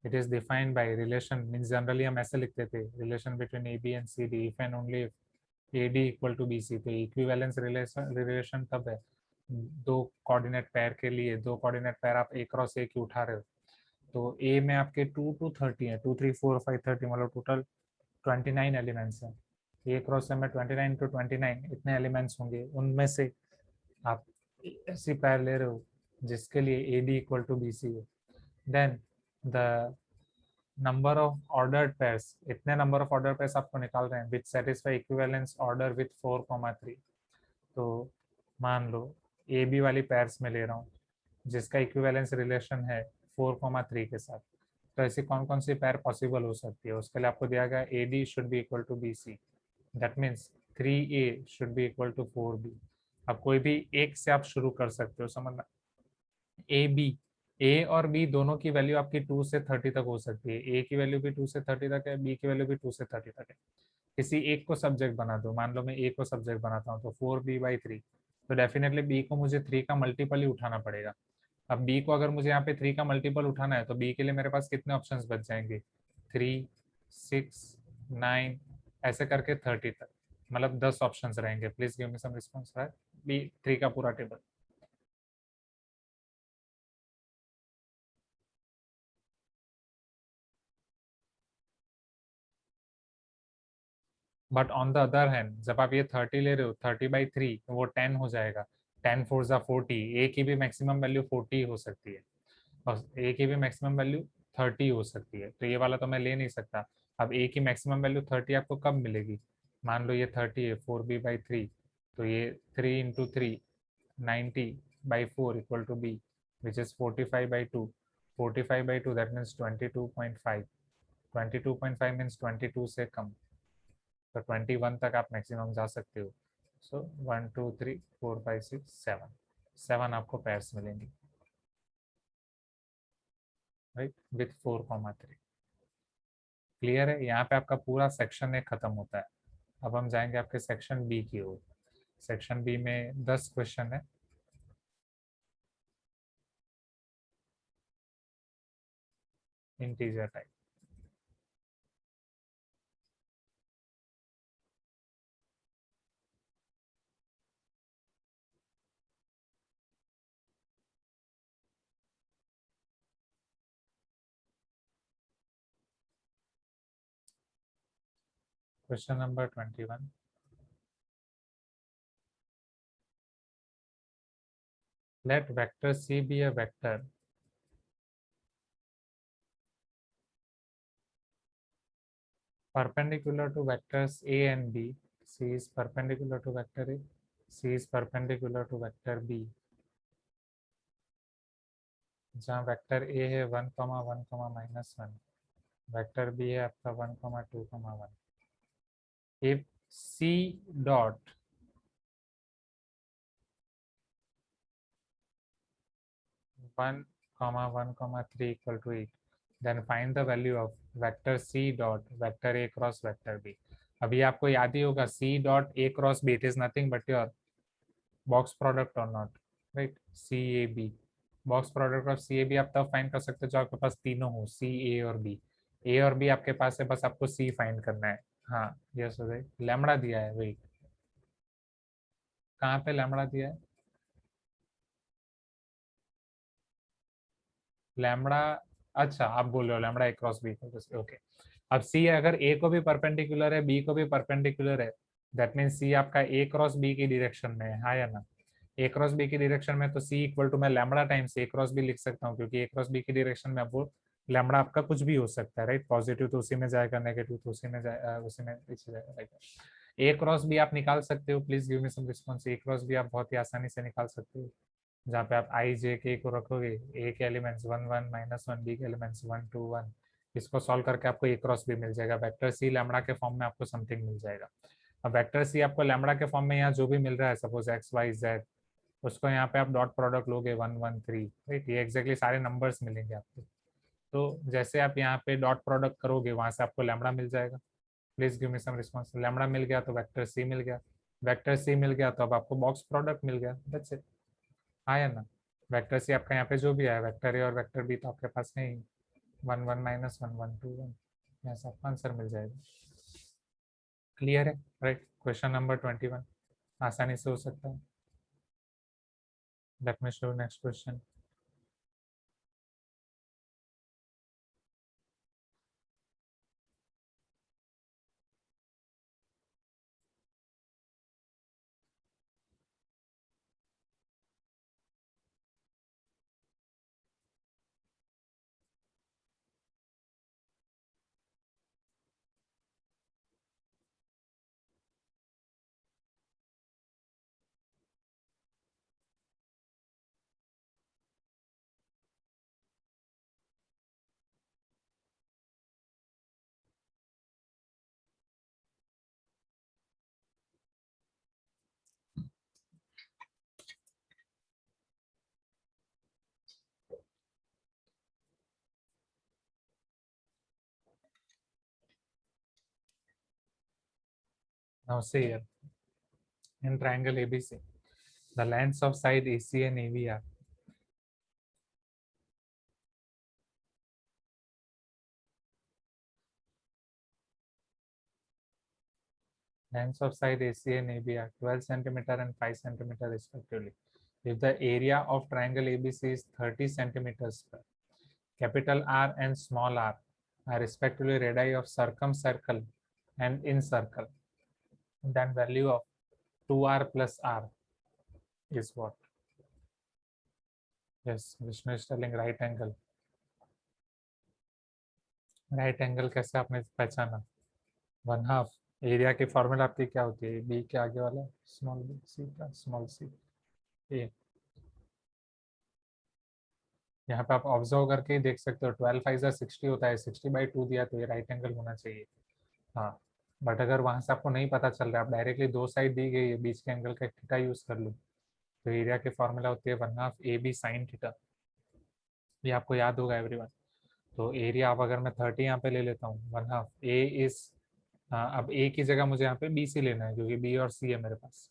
[SPEAKER 1] It is defined by relation, means generally हम ऐसे लिखते थे, relation between AB and CD if and only if AD equal to BC। तो equivalence relation तब है दो coordinate pair के लिए, दो कोऑर्डिनेट पेयर आप A क्रॉस A की उठा रहे हो, तो A में आपके 2 to 30 है, 2, 3, 4, 5, 30, मतलब टोटल 29 एलिमेंट्स हैं। ए क्रॉस में 29 to 29 इतने एलिमेंट्स होंगे, उनमें से आप ऐसी पैर ले रहे हो जिसके लिए A D equal to B C हो। Then the number of ordered pairs, इतने नंबर ऑफ ऑर्डर पेयर्स आपको निकाल रहे हैं which satisfy equivalence order with 4,3। तो मान लो ए बी वाली पेयर्स में ले रहा हूँ जिसका इक्विवेलेंस रिलेशन है 4,3 के साथ। तो ऐसी कौन कौन सी पेयर पॉसिबल हो सकती है, उसके लिए आपको दिया गया a d should be equal to B c, that means 3A should be equal to 4B। अब कोई भी एक से आप शुरू कर सकते हो, समझना। ए बी, ए और बी दोनों की वैल्यू आपकी 2 से 30 तक हो सकती है। ए की वैल्यू भी 2 से 30 तक है, बी की वैल्यू भी 2 से 30 तक है। किसी एक को सब्जेक्ट बना दो, मान लो मैं ए को सब्जेक्ट बनाता हूँ तो 4B/3, तो डेफिनेटली बी को मुझे 3 का मल्टीपल ही उठाना पड़ेगा। अब बी को अगर मुझे यहाँ पे 3 का मल्टीपल उठाना है तो बी के लिए मेरे पास कितने ऑप्शंस बच जाएंगे, 3, 6, 9 ऐसे करके 30 तक, मतलब 10 ऑप्शंस रहेंगे। Please give me some response right, b 3 का पूरा table. But on the other hand जब आप ये 30 ले रहे हो 30/3 तो वो 10 हो जाएगा, 10 4 जा 40, ए की भी मैक्सिमम वैल्यू 40 हो सकती है और ए की भी मैक्सिमम वैल्यू 30 हो सकती है, तो ये वाला तो मैं ले नहीं सकता। अब ए की मैक्सिमम वैल्यू 30 आपको कब मिलेगी, मान लो ये 30 है 4B/3, तो ये 3 into 3 90/4 equal to b which is 45/2, 45/2 that means 22.5, 22.5 means 22 से कम, तो 21 तक आप मैक्सिमम जा सकते हो। सो 1 2 3 4 5 6 7, 7 आपको पेयर्स मिलेंगे, राइट, विथ 4,3। क्लियर है, यहाँ पे आपका पूरा सेक्शन एक खत्म होता है। अब हम जाएंगे आपके सेक्शन बी की ओर। सेक्शन बी में 10 क्वेश्चन है। Integer type. Question number 21। Let vector C be a vector perpendicular to vectors A and B. C is perpendicular to vector A. C is perpendicular to vector B. जहाँ vector A है 1,1, -1, vector B है आपका 1,2,1। If C dot one, 1,3 equal to 8, then find the value of vector C dot vector A cross vector B। अभी आपको याद ही होगा C dot A cross B, it is nothing but your box product or not, right? CAB, box product of CAB आप तब find कर सकते हो जब आपके पास तीनों हो, C, A और B। A और B आपके पास है, बस आपको C फाइंड करना है। हाँ यस हो गई, लैम्बडा दिया है, वेट कहाँ पे लैम्बडा दिया है, लैम्बडा, अच्छा आप बोल रहे हो lambda A cross B, okay. अब C अगर A को भी परपेंडिकुलर है B को भी परपेंडिकुलर है, दैट मीन C आपका A क्रॉस B की डायरेक्शन में है, हाँ या ना। ए क्रॉस बी की डायरेक्शन में तो सी इक्वल टू मैं लैम्बडा टाइम्स ए क्रॉस बी लिख सकता हूँ, क्योंकि ए क्रॉस बी की डायरेक्शन में आपको लैम्बडा आपका कुछ भी हो सकता है, राइट। पॉजिटिव तो उसी में जाएगा, नेगेटिव तो उसी में जाए, उसी में पीछे जाएगा, राइट। ए क्रॉस बी आप निकाल सकते हो, please give me some response. A cross b आप बहुत ही आसानी से निकाल सकते हो, जहाँ पे आप आई जे के को रखोगे, ए के एलिमेंट्स 1 1 -1, बी के एलिमेंट्स 1 2 1, इसको सॉल्व करके आपको ए क्रॉस बी मिल जाएगा। वेक्टर सी लैम्बडा के फॉर्म में आपको समथिंग मिल जाएगा। अब वेक्टर सी आपको लैम्बडा के फॉर्म में यहाँ जो भी मिल रहा है, सपोज एक्स वाई जेड, उसको यहाँ पे आप डॉट प्रोडक्ट लोगे 1 1 3, राइट, ये एक्जैक्टली सारे नंबर्स मिलेंगे आपको। तो जैसे आप यहाँ पे डॉट प्रोडक्ट करोगे, वहां से आपको लैम्बडा मिल जाएगा। Please give me some response. Lambda मिल गया तो वेक्टर सी मिल गया, वेक्टर सी मिल गया तो अब आपको बॉक्स प्रोडक्ट मिल गया, दैट्स इट। आया ना? वेक्टर सी आपका यहाँ पे जो भी है, वेक्टर ए और वेक्टर बी तो आपके पास है ही, 1 1 -1 1 2 1, यहाँ से आपका आंसर मिल जाएगा। क्लियर है? राइट, क्वेश्चन नंबर 21 आसानी से हो सकता है। Let me show next question. Now see here, in triangle ABC, the lengths of side AC and AV are lengths of side AC and AB are 12 centimeter and 5 centimeter respectively. If the area of triangle ABC is 30 centimeters square, capital R and small r are respectively radii of circumcircle and incircle, then value of 2r plus r is what? Yes, Vishnu is telling right angle. Right angle कैसे आपने पहचाना? 1/2 area की formula आपकी क्या होती है? B के आगे वाला small B C plus small C A. यहाँ पे आप ऑब्जर्व करके ही देख सकते हो, 12 5 60 होता है, 60/2 दिया तो ये राइट एंगल होना चाहिए। हाँ, बट अगर वहां से आपको नहीं पता चल रहा है, आप डायरेक्टली दो साइड दी गई है, बीच के एंगल का थीटा यूज कर लो, तो एरिया की फॉर्मूला होती है 1/2 ए बी साइन थीटा। ये आपको याद होगा एवरीवन। तो एरिया अब अगर मैं 30 यहाँ पे ले लेता हूँ, 1/2 ए इज, अब ए की जगह मुझे यहाँ पे बी सी लेना है, क्योंकि बी और सी है मेरे पास।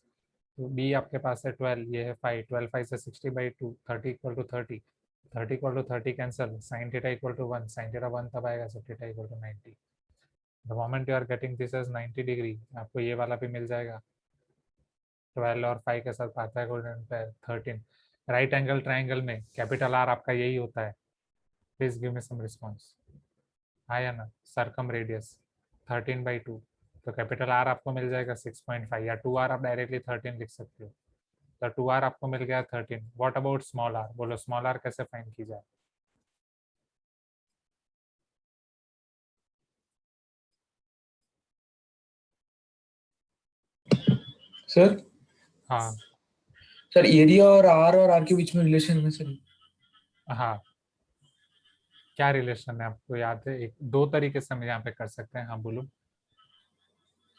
[SPEAKER 1] तो बी आपके पास है 12, ये है 5, 12 5 से 60/2, 30 equal to 30, 30 equal to 30 cancel, sine theta equal to 1, sine theta 1 तब आएगा, सब theta equal to 90। The moment you are getting this as 90 degree, आपको ये वाला भी मिल जाएगा, 12 और 5 के साथ पाता है golden pair 13। Right angle triangle में कैपिटल आर आपका यही होता है। Please give me some response. आया ना? सर्कम रेडियस 13/2, तो कैपिटल आर आपको मिल जाएगा 6.5, या 2r आप डायरेक्टली 13 लिख सकते हो। तो 2r आपको मिल गया 13। What about small r? बोलो स्मॉल आर कैसे फाइंड की जाए?
[SPEAKER 3] सर
[SPEAKER 1] हाँ
[SPEAKER 3] सर एरिया और आर के बीच में रिलेशन है सर।
[SPEAKER 1] हाँ, क्या रिलेशन है आपको याद है? एक दो तरीके से हम यहाँ पे कर सकते हैं। हाँ बोलो।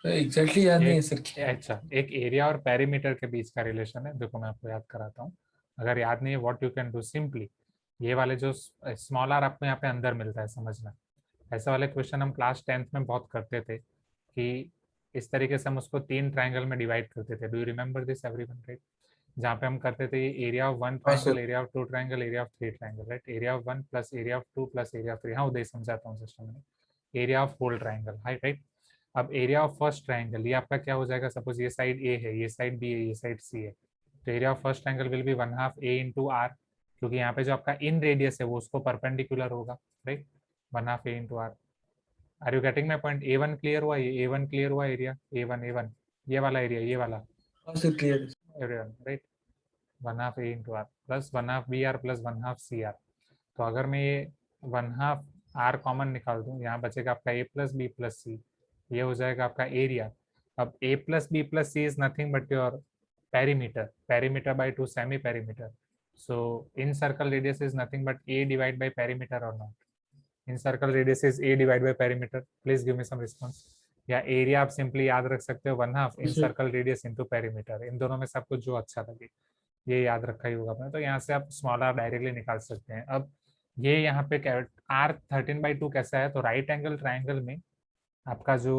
[SPEAKER 3] एग्जैक्टली याद नहीं है सर।
[SPEAKER 1] अच्छा, एक एरिया और पेरीमीटर के बीच का रिलेशन है, देखो मैं आपको याद कराता हूँ। अगर याद नहीं है, what you can do simply, ये वाले जो स्मॉल आर आपको यहाँ पे अंदर मिलता है, समझना, ऐसे वाले क्वेश्चन हम क्लास 10th में बहुत करते थे, कि इस तरीके से हम उसको 3 ट्राइंगल में डिवाइड करते थे। Do you remember this everyone? Right, जहाँ पे हम करते थे एरिया ऑफ 1
[SPEAKER 3] हाँ
[SPEAKER 1] triangle,
[SPEAKER 3] sir.
[SPEAKER 1] Area of 2 triangle, area of 3 triangle, right, area of 1 plus area of 2 plus area of 3। हाँ उदय समझाता हूँ सिस्टम में, area of whole triangle, hi right. अब एरिया ऑफ फर्स्ट ट्राइंगल, ये आपका क्या हो जाएगा? सपोज ये साइड ए है, ये साइड बी है, ये साइड सी है, तो area of first triangle will be 1/2 a into r, क्योंकि यहाँ पे जो आपका इन रेडियस है वो उसको परपेंडिकुलर होगा, right, 1/2 a into r. Are you getting my point? A1 clear हुआ? ये A1 क्लियर हुआ एरिया, A1 ये वाला एरिया, ये वाला
[SPEAKER 3] हाँ सर क्लियर है।
[SPEAKER 1] Area, right, 1/2 a into r plus 1/2 b r plus 1/2 c r. तो अगर मैं ये 1/2 आर कॉमन निकाल दूं, यहाँ बचेगा आपका ए प्लस बी प्लस सी, ये हो जाएगा आपका एरिया। अब a plus b plus c is nothing but your perimeter by 2 semi perimeter. So in circle radius is nothing but a divided by perimeter or not? In circle radius is a divided by perimeter. Please give me some response. या area आप simply याद रख सकते हो 1/2 इन circle radius into perimeter. इन दोनों में से आपको जो अच्छा लगे ये याद रखा ही होगा आपने. तो यहाँ से आप स्मॉल आर डायरेक्टली निकाल सकते हैं. अब ये यहाँ पे आर 13/2 कैसा है? तो राइट एंगल ट्राइंगल में आपका जो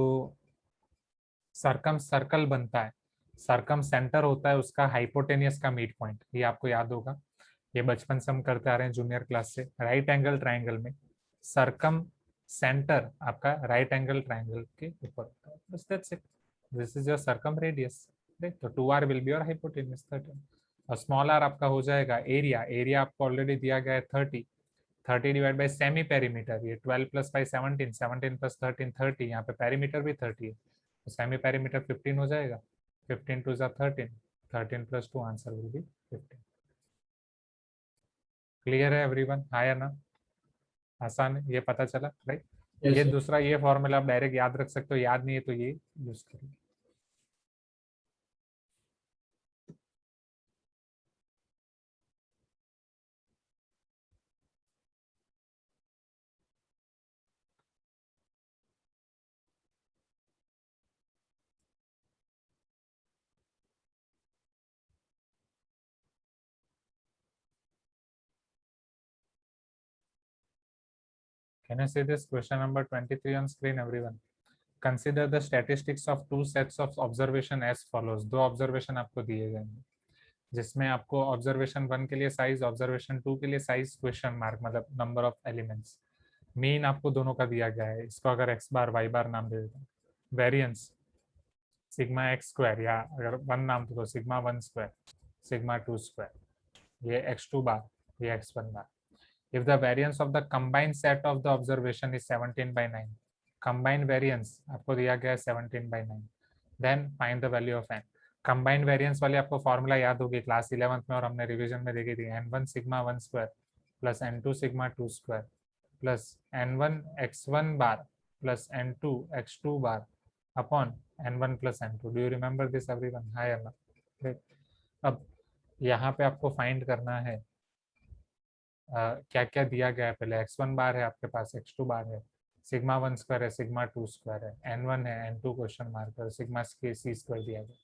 [SPEAKER 1] सर्कम सर्कल बनता है, सर्कम सेंटर होता है उसका हाइपोटेनियस का मिड पॉइंट. ये आपको याद होगा, ये बचपन से हम करते आ रहे हैं जूनियर क्लास से. राइट एंगल ट्राइंगल में सर्कम सेंटर आपका राइट एंगल ट्राइंगल के ऊपर होता है. बस that's it. This is your circum radius. Right, तो 2r will be your hypotenuse 13. और स्मॉल आर आपका हो जाएगा एरिया. एरिया आपको ऑलरेडी दिया गया है 30 डिवाइड बाई सेमी पेरीमीटर. ये 12 प्लस बाई 17, 17 प्लस 13 30. यहाँ पे पेरीमीटर भी 30 है तो सेमी पेरीमीटर 15 हो जाएगा. 15 to 13, 13 plus 2 answer will be 15. Clear है एवरीवन? हाँ या ना? आसान है, ये पता चला राइट?
[SPEAKER 3] Yes,
[SPEAKER 1] ये
[SPEAKER 3] sir.
[SPEAKER 1] दूसरा ये फॉर्मूला आप डायरेक्ट याद रख सकते हो. याद नहीं है तो ये यूज करिए. Can you see this question number 23 on screen, everyone? Consider the statistics of two sets of observation as follows. दो ऑब्जर्वेशन आपको दिए जाएंगे जिसमें आपको ऑब्जर्वेशन 1 के लिए साइज, ऑब्जर्वेशन 2 के लिए साइज, क्वेश्चन मार्क मतलब नंबर ऑफ एलिमेंट्स. मीन आपको दोनों का दिया गया है. इसको अगर x बार y बार नाम दे देता हूँ. वेरिएंस सिग्मा x स्क्वायर, या अगर 1 नाम तो सिग्मा 1 स्क्वायर, सिग्मा 2 स्क्वायर. ये x2 बार, ये x1 bar. If the variance of the combined set of the observation is 17/9, combined variance आपको दिया गया है 17/9, then find the value of n. combined variance वाली आपको फॉर्मूला याद होगी क्लास 11th में और हमने रिवीजन में देखी थी. n1 sigma 1 square plus n2 sigma 2 square plus n1 x1 bar plus n2 x2 bar upon n1 plus n2. Do you remember this everyone? हाय या ना? अब यहाँ पे आपको फाइंड करना है क्या क्या दिया गया है. पहले x1 बार है आपके पास, x2 बार है, सिग्मा 1 स्क्वायर है, सिग्मा 2 स्क्वायर है, n1 है, n2 क्वेश्चन मार्क है, सिग्मा c स्क्वायर दिया गया.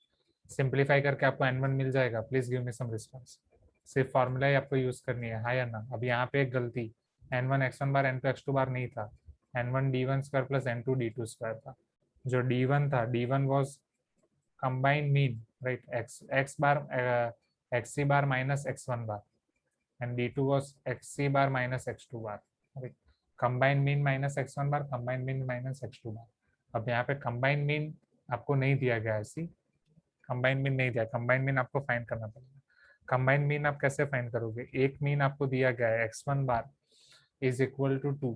[SPEAKER 1] सिंप्लीफाई करके आपको n1 मिल जाएगा. Please give me some response. सिर्फ फॉर्मूला ही आपको यूज करनी है. हाँ या ना? अब यहाँ पे एक गलती, n1 x1 बार n2 x2 बार नहीं था, n1 d1 square plus n2 d2 square था. जो d1 था, d1 was combined mean right, x bar xc bar minus x1 bar and d2 was xc bar minus x2 bar. right? combined mean minus x1 bar, combined mean minus x2 bar. अब यहाँ पे combined mean आपको नहीं दिया गया है. सी combined mean नहीं दिया. combined mean आपको फाइंड करना पड़ेगा. combined mean आप कैसे फाइंड करोगे? एक mean आपको दिया गया है x1 bar is equal to 2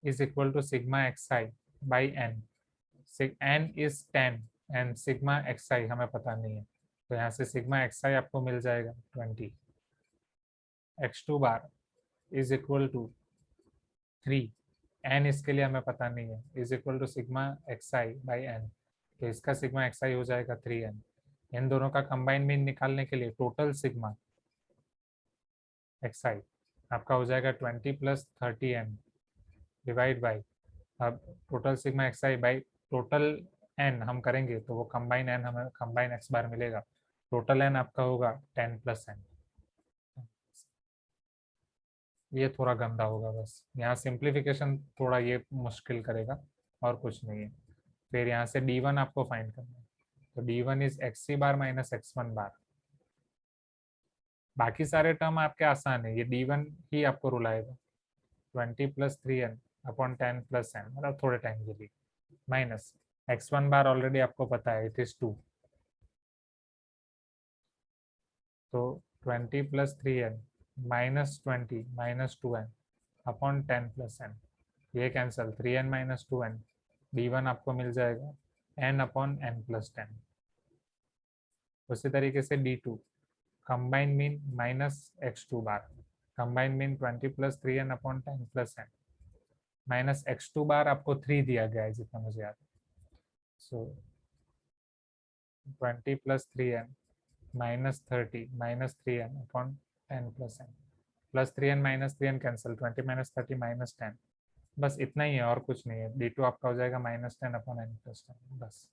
[SPEAKER 1] is equal to sigma xi by n. n is 10 and sigma xi हमें पता नहीं है तो यहाँ से sigma xi आपको मिल जाएगा 20. x2 bar is equal to 3, n इसके लिए हमें पता नहीं है, is equal to sigma xi by n. तो इसका सिग्मा xi हो जाएगा 3n. इन दोनों का कंबाइंड मीन निकालने के लिए टोटल सिग्मा xi आपका हो जाएगा 20 प्लस 30n डिवाइड बाई, अब total sigma xi by total n हम करेंगे तो वो कंबाइन n हमें कंबाइन x बार मिलेगा. टोटल n आपका होगा 10 प्लस n. ये थोड़ा गंदा होगा बस. यहाँ सिंप्लीफिकेशन थोड़ा ये मुश्किल करेगा और कुछ नहीं है. फिर यहाँ से d1 आपको फाइंड करना है तो d1 is xc bar minus x1 बार. बाकी सारे टर्म आपके आसान है, ये d1 ही आपको रुलाएगा. 20 plus 3n upon 10 plus n मतलब थोड़े टाइम के लिए माइनस x1 बार ऑलरेडी आपको पता है इट इज 2 तो 20 plus 3n minus 20 minus 2n upon 10 plus n. ये cancel 3n minus 2n. d1 आपको मिल जाएगा n अपॉन n प्लस 10. उसी तरीके से d2 combine mean minus x2 bar, combine mean 20 plus 3n upon 10 plus n minus x2 bar आपको 3 दिया गया है जितना मुझे याद है. So 20 plus 3n minus 30 minus 3n upon 10 plus n plus 3n minus 3n cancel 20 minus 30 minus 10 बस इतना ही है और कुछ नहीं है। d2 आपका हो जाएगा -10 upon n plus 10 बस।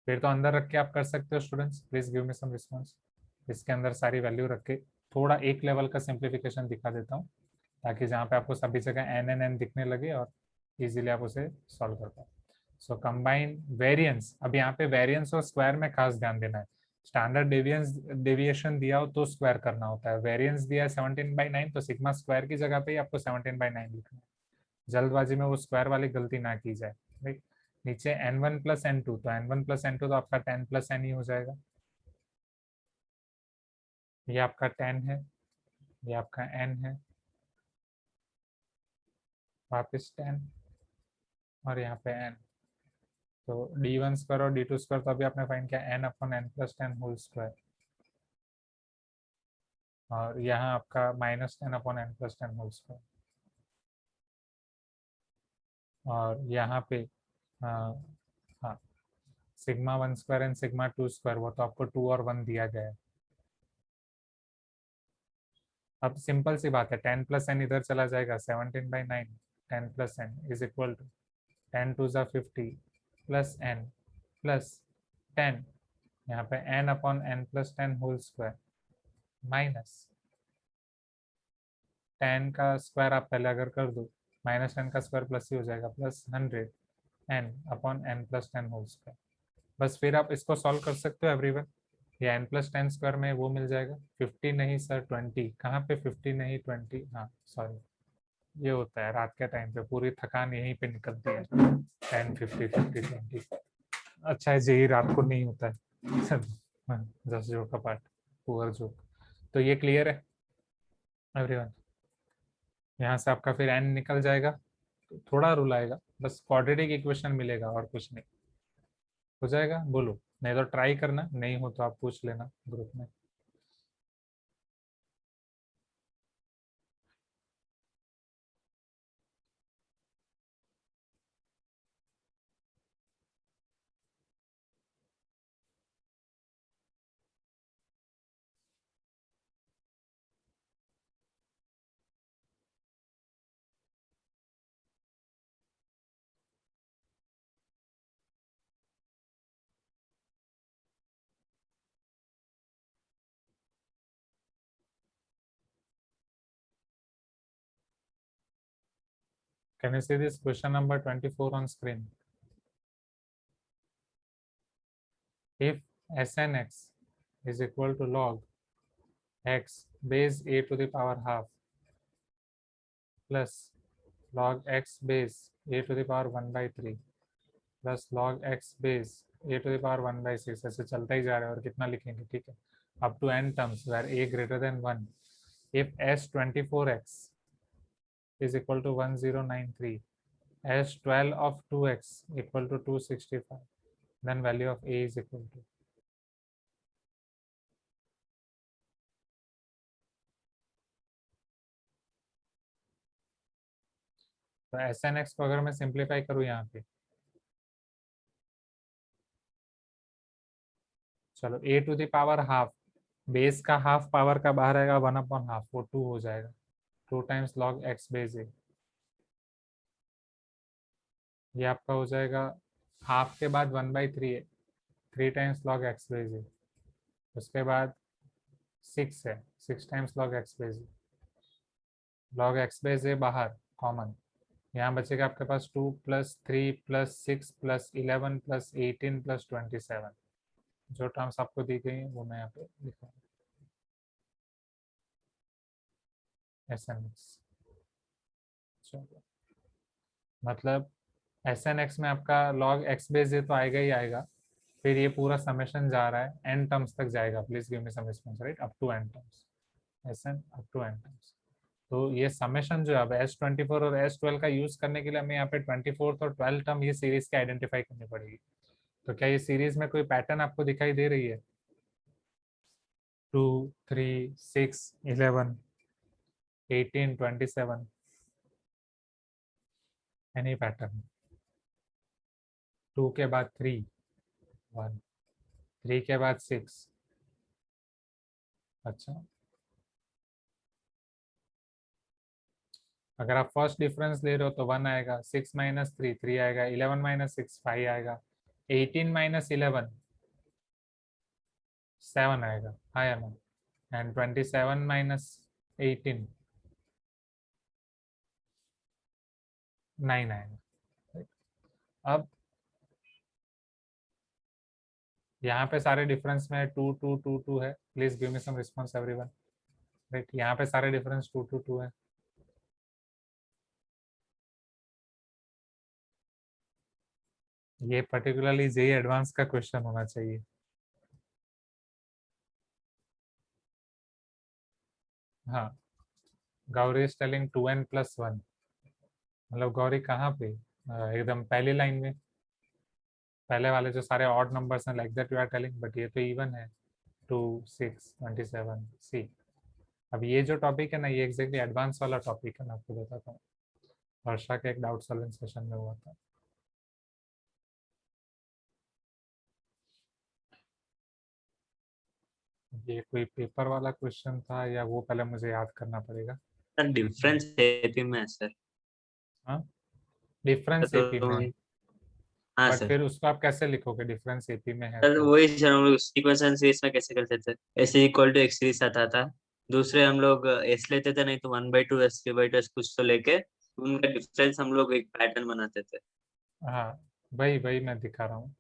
[SPEAKER 1] फिर तो अंदर रख के आप कर सकते हो students, please give me some response. इसके अंदर सारी वैल्यू रख के थोड़ा एक लेवल का सिंप्लीफिकेशन दिखा देता हूँ ताकि जहाँ पे आपको सभी जगह n दिखने लगे और इजीली आप उसे सॉल्व कर पाओ। सो कंबाइन वेरिएंस, अब यहाँ पे वेरिएंस और स्क्वायर में खास ध्यान देना है। स्टैंडर्ड डेविएशन दिया हो तो स्क्वायर करना होता है, वेरिएंस दिया है 17/9 तो सिग्मा स्क्वायर की जगह पे ही आपको 17/9 लिखना है। जल्दबाजी में वो स्क्वायर वाली गलती ना की जाए। राइट, नीचे n1 प्लस n2, तो n1 प्लस n2 तो आपका 10 प्लस n ही हो जाएगा। ये आपका 10 है, ये आपका n है, वापस 10 और यहाँ पे n। तो d1 स्क्वायर और d2 स्क्वायर तो अभी आपने फाइंड किया n upon n plus 10 whole square, और यहाँ आपका -10 upon n plus 10 whole square, और यहाँ पे हाँ sigma 1 square and sigma 2 square वो तो आपको 2 और 1 दिया गया है। अब सिंपल सी बात है, 10 प्लस n इधर चला जाएगा 17/9, 10 plus n is equal to 10 2 ज़ा 50 प्लस n प्लस 10, यहाँ पे n upon n plus 10 whole square minus 10 का स्क्वायर आप पहले अगर कर दो -10 का स्क्वायर प्लस ही हो जाएगा plus 100 n upon n plus 10 whole square. बस फिर आप इसको सॉल्व कर सकते हो एवरीवन। या n प्लस 10 स्क्वायर में वो मिल जाएगा 50 नहीं सर 20, कहाँ पे 50 नहीं 20, हाँ सॉरी ये होता है रात के टाइम पे पूरी थकान यहीं पे निकलती है 10 50 50 20। अच्छा है जेई रात को नहीं होता है जस्ट जोक का पार्ट, पुअर जोक। तो ये क्लियर है एवरीवन। यहाँ से आपका फिर n निकल जाएगा, तो थोड़ा रूल आएगा, बस क्वाड्रेटिक इक्वेशन मिलेगा और कुछ नहीं। हो जाएगा बोलो, नहीं तो ट्राई करना, नहीं हो तो आप पूछ लेना ग्रुप में। Can you see this question number 24 on screen? If Snx is equal to log x base a to the power half plus log x base a to the power 1/3 plus log x base a to the power 1/6, ऐसे चलता ही जा रहा है और कितना लिखेंगे, ठीक है, up to n terms where a greater than 1. If S24x is equal to 1093, S12 of 2x equal to 265, then value of a is equal to, तो Snx को अगर मैं सिंप्लीफाई करूँ यहाँ पे, चलो a to the power half, base का half power का बाहर आएगा 1/2, वो 2 हो जाएगा, 2 times log x base a, ये आपका हो जाएगा हाफ के बाद 1/3 है, 3 times log x base a, उसके बाद 6 है, 6 times log x base a, log x base a बाहर कॉमन, यहाँ बचेगा आपके पास 2 + 3 + 6 + 11 + 18 + 27, जो टर्म्स आपको दी गई हैं वो मैं यहाँ पे लिखा हूँ Snx। चलो मतलब Snx में आपका log x बेस a तो आएगा ही आएगा, फिर ये पूरा समेशन जा रहा है n टर्म्स तक जाएगा, please give me some response, right, up to n terms, Sn up to n terms. तो ये समेशन जो है अब S24 और S12 का यूज करने के लिए हमें यहाँ पे 24th और 12 टर्म ये सीरीज के आइडेंटिफाई करनी पड़ेगी। तो क्या ये सीरीज में कोई पैटर्न आपको दिखाई दे रही है? 2 3 6 11 18 27, एनी पैटर्न? 2 के बाद 3 1, 3 के बाद 6। अच्छा, अगर आप फर्स्ट डिफरेंस ले रहे हो तो 1 आएगा, 6 माइनस 3 3 आएगा, 11 माइनस 6 5 आएगा, 18 माइनस 11 7 आएगा, हाँ या ना? एंड 27 माइनस 18 9 आएगा। अब यहाँ पे सारे डिफरेंस में 2 2 2 2 है। Please give me some response everyone. Right, यहाँ पे सारे डिफरेंस 2 2 2 है। ये पर्टिकुलरली जेई एडवांस का क्वेश्चन होना चाहिए। हाँ, गौरी इज टेलिंग 2n + 1। मतलब गौरी कहाँ पे? एकदम पहली लाइन में, पहले वाले जो सारे ऑड नंबर्स हैं, like that you are telling, but ये तो इवन है। 2 6 27 सी। अब ये जो टॉपिक है ना, ये एग्जैक्टली एडवांस वाला टॉपिक है, मैं आपको बताता हूँ। वर्षा के एक डाउट सॉल्विंग सेशन में हुआ था। ये कोई पेपर वाला क्वेश्चन था या वो पहले मुझे याद करना पड़ेगा।
[SPEAKER 2] सर डिफरेंस एपी में है सर।
[SPEAKER 1] हाँ, डिफरेंस
[SPEAKER 2] तो
[SPEAKER 1] एपी में है,
[SPEAKER 2] हाँ
[SPEAKER 1] बट
[SPEAKER 2] सर।
[SPEAKER 1] फिर उसको आप कैसे लिखोगे डिफरेंस एपी में है
[SPEAKER 2] सर
[SPEAKER 1] तो?
[SPEAKER 2] वही सर हम लोग सीक्वेंस सीरीज में कैसे करते थे, ऐसे इक्वल टू एक्स सीरीज आता था। दूसरे हम लोग एस लेते थे, नहीं तो 1/2 एस 3/2 एस कुछ तो लेके उनका डिफरेंस हम लोग एक पैटर्न बनाते थे।
[SPEAKER 1] हाँ, वही वही मैं दिखा रहा हूँ।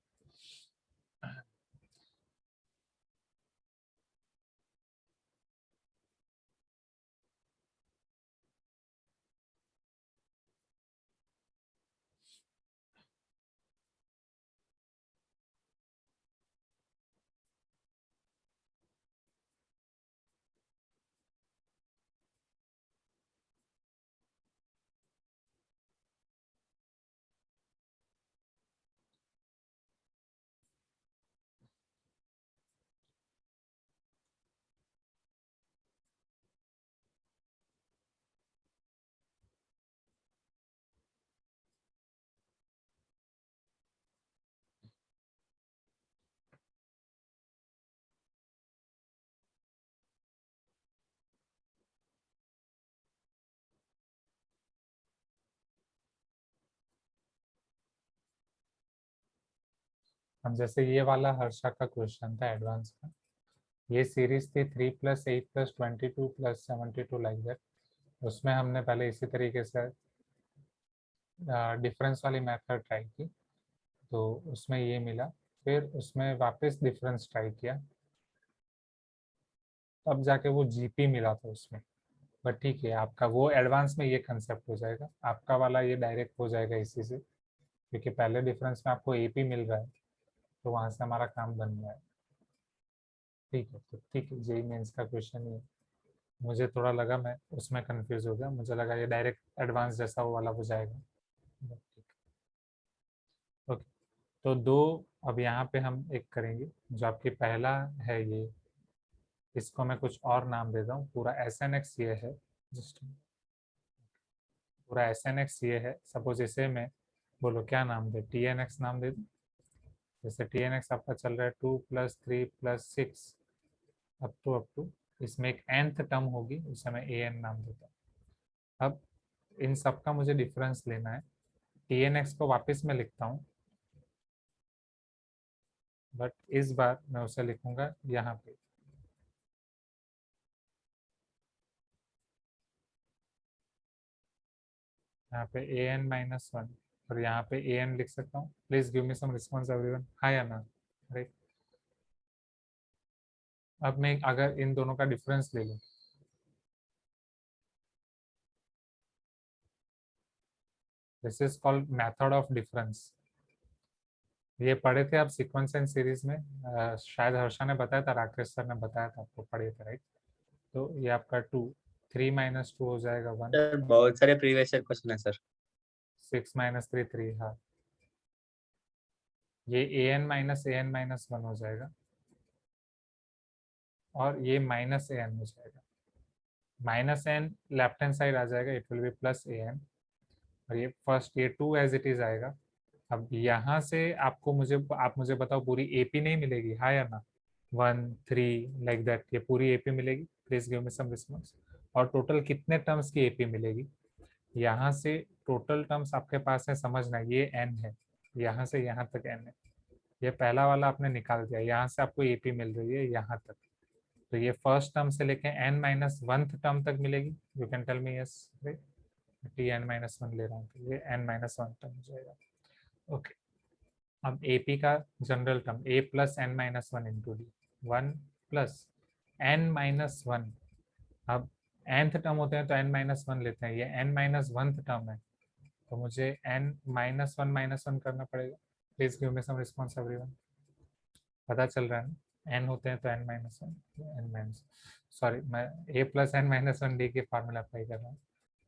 [SPEAKER 1] अब जैसे ये वाला हर्षा का क्वेश्चन था एडवांस का, ये सीरीज थी 3 + 8 + 22 + 72 लाइक दैट। उसमें हमने पहले इसी तरीके से डिफरेंस वाली मेथड ट्राई की, तो उसमें ये मिला। फिर उसमें वापस डिफरेंस ट्राई किया, तब जाके वो जीपी मिला था उसमें। बट ठीक है, आपका वो एडवांस में ये कंसेप्ट हो जाएगा, आपका वाला ये डायरेक्ट हो जाएगा इसी से, क्योंकि पहले डिफरेंस में आपको एपी मिल रहा है, तो वहाँ से हमारा काम बन रहा है। ठीक है, तो ठीक है, जेई मेंस का क्वेश्चन ये मुझे थोड़ा लगा, मैं उसमें कंफ्यूज हो गया, मुझे लगा ये डायरेक्ट एडवांस जैसा वो वाला हो जाएगा। ओके, तो दो, अब यहाँ पे हम एक करेंगे जो आपकी पहला है ये, इसको मैं कुछ और नाम देता हूँ। पूरा एस एन एक्स ये है, जस्ट पूरा एस एन एक्स ये है। सपोज इसे मैं, बोलो क्या नाम दे, टी एन एक्स नाम दे दूँ। जैसे टी एन एक्स आपका चल रहा है 2 + 3 + 6 अप टू इसमें एक nth टर्म होगी, उसे मैं ए एन नाम देता हूँ। अब इन सब का मुझे डिफरेंस लेना है। टी एन एक्स को वापस मैं लिखता हूँ, बट इस बार मैं उसे लिखूंगा यहाँ पे। यहाँ पे ए एन -1 और यहाँ पे ए एन लिख सकता हूँ। Please give me some response everyone, हाँ या ना? राइट, अब मैं अगर इन दोनों का डिफरेंस ले लूँ, this is called method of difference. ये पढ़े थे आप सीक्वेंस एंड सीरीज में, शायद हर्षा ने बताया था, राकेश सर ने बताया था आपको, पढ़े थे राइट? तो ये आपका 2, 3 - 2 हो जाएगा 1,
[SPEAKER 2] सर बहुत सारे प्रीवियस ईयर क्वेश्चन है सर।
[SPEAKER 1] 6 - 3 3, हाँ। ये ए एन -1 हो जाएगा, और ये -an हो जाएगा। -n लेफ्ट हैंड साइड आ जाएगा, इट विल बी +an। और ये फर्स्ट, ये 2 एज इट इज आएगा, अब यहाँ से आपको आप मुझे बताओ पूरी एपी नहीं मिलेगी, हाँ या ना? 1 3 लाइक दैट, ये पूरी एपी मिलेगी? Please give me some response. और टोटल कितने टर्म्स की एपी मिलेगी? यहाँ से टोटल टर्म्स आपके पास है, समझना ये n है, यहाँ से यहाँ तक n है। ये पहला वाला आपने निकाल दिया, यहाँ से आपको एपी मिल रही है यहाँ तक, तो ये फर्स्ट टर्म से लेके n माइनस 1th टर्म तक मिलेगी। You can tell me yes, t n minus 1 ले रहा हूँ तो ये n माइनस 1 टर्म हो जाएगा। ओके, अब AP का general term a plus n minus 1 into D, 1 plus n minus 1। अब nth टर्म होते हैं तो n माइनस 1 लेते हैं, ये n माइनस 1th टर्म है तो मुझे n माइनस वन करना पड़ेगा। Please give me some response everyone. पता चल रहा है ना, n होते हैं तो n minus 1, n minus, sorry मैं a plus n minus 1 D के फार्मूला अप्लाई कर रहा हूँ।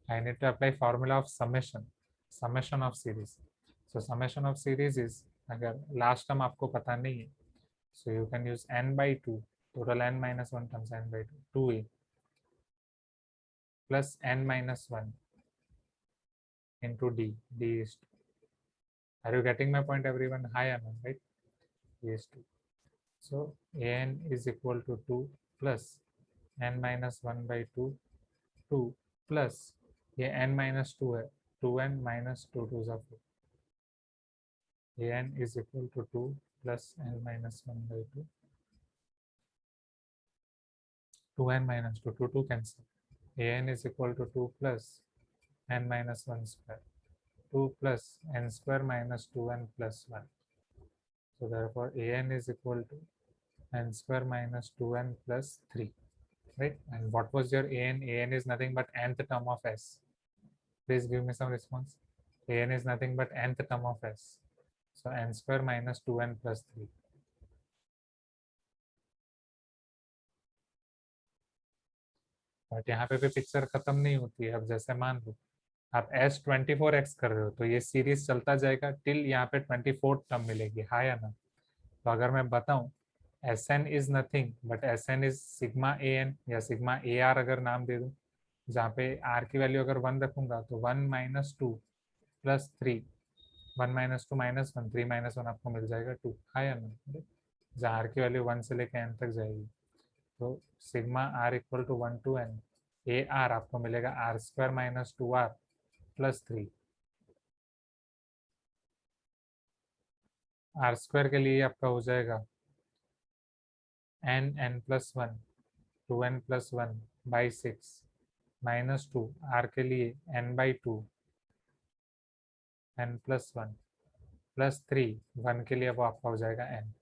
[SPEAKER 1] I need to apply formula of summation of series. So summation of series is, अगर last term आपको पता नहीं है, so you can use n by 2, total n minus 1 terms n by 2, 2a plus n minus 1 into d, d is 2. Are you getting my point everyone? Hi Anand, right? D is 2. So an is equal to 2 plus n minus 1 by 2, 2 plus ये n minus 2 है, 2n minus 2 2 is 4. an is equal to 2 plus n minus 1 by 2, 2n minus 2, 2 2 cancel. an is equal to 2 plus n minus 1 square, 2 plus n square minus 2n plus 1. So therefore an is equal to n square minus 2n plus 3, right? And what was your an? An is nothing but nth term of s. Please give me some response. An is nothing but nth term of s. So n square minus 2n plus 3. But यहाँ पे भी picture खत्म नहीं होती है। अब जैसे मान लो आप S24x कर रहे हो तो ये सीरीज चलता जाएगा टिल यहाँ पे 24 टर्म मिलेगी, हाँ या ना? तो अगर मैं बताऊं Sn is nothing but Sn is sigma An या सिग्मा AR अगर नाम दे दूं, जहाँ पे R की वैल्यू अगर 1 रखूंगा तो 1 minus 2 plus 3, 1 minus 2 minus 1, 3 minus 1 आपको मिल जाएगा 2, हाँ या ना? जहाँ R की वैल्यू 1 से लेकर n तक जाएगी तो sigma R equal to 1 to n AR आपको मिलेगा R square minus 2R plus 3। R square के लिए आपका हो जाएगा n plus 1, 2n plus 1 by 6 minus 2, R के लिए n by 2, n plus 1 plus 3, 1 के लिए वो आपका हो जाएगा n।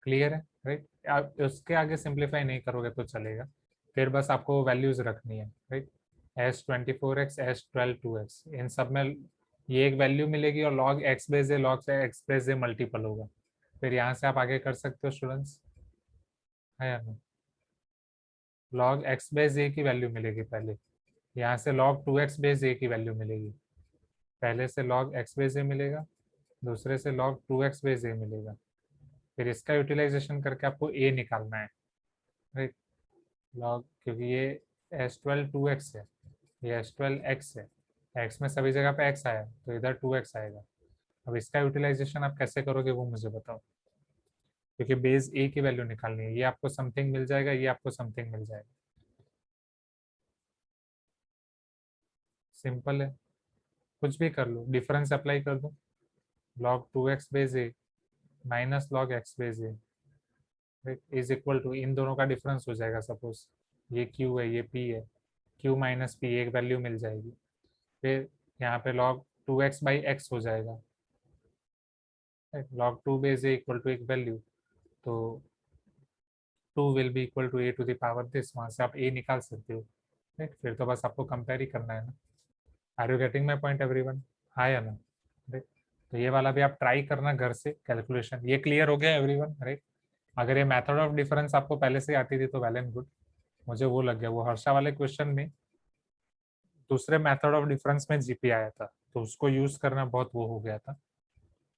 [SPEAKER 1] क्लियर है, राइट? आप उसके आगे सिंप्लीफाई नहीं करोगे तो चलेगा, फिर बस आपको वैल्यूज रखनी है, राइट? S24x, S12 इन सब में ये एक वैल्यू मिलेगी और log x बेस ए log x बेस ए मल्टीपल होगा, फिर यहाँ से आप आगे कर सकते हो स्टूडेंट्स, है या नहीं? log x बेस ए की वैल्यू मिलेगी पहले, यहाँ से log 2x बेस ए की वैल्यू मिलेगी, पहले से log x बेस ए मिलेगा, दूसरे से log 2x बेस ए मिलेगा, फिर इसका यूटिलाइजेशन करके आपको a निकालना है, राइट? log, क्योंकि ये S12 2x है, ये S12x है, x में सभी जगह पे x आया तो इधर 2x आएगा। अब इसका यूटिलाइजेशन आप कैसे करोगे वो मुझे बताओ, क्योंकि बेस a की वैल्यू निकालनी है, ये आपको समथिंग मिल जाएगा, ये आपको समथिंग मिल जाएगा, सिंपल है, कुछ भी कर लो, डिफरेंस अप्लाई कर दो, log 2x base a minus log x base a is equal to, इन दोनों का डिफरेंस हो जाएगा, सपोज ये q है ये p है, q माइनस p एक वैल्यू मिल जाएगी, फिर यहाँ पे log 2x बाई x हो जाएगा, log 2 base a equal to एक वैल्यू, तो 2 will be equal to a to the power this, वहाँ से आप a निकाल सकते हो, राइट? फिर तो बस आपको कंपेयर ही करना है ना। Are you getting my point everyone? हाँ या ना? राइट? तो ये वाला भी आप ट्राई करना घर से कैलकुलेशन। ये क्लियर हो गया एवरीवन, राइट? अगर ये मेथड ऑफ डिफरेंस आपको पहले से आती थी तो वेल एंड गुड, मुझे वो लग गया, वो हर्षा वाले क्वेश्चन में दूसरे मेथड ऑफ डिफरेंस में जीपी आया था तो उसको यूज करना बहुत वो हो गया था,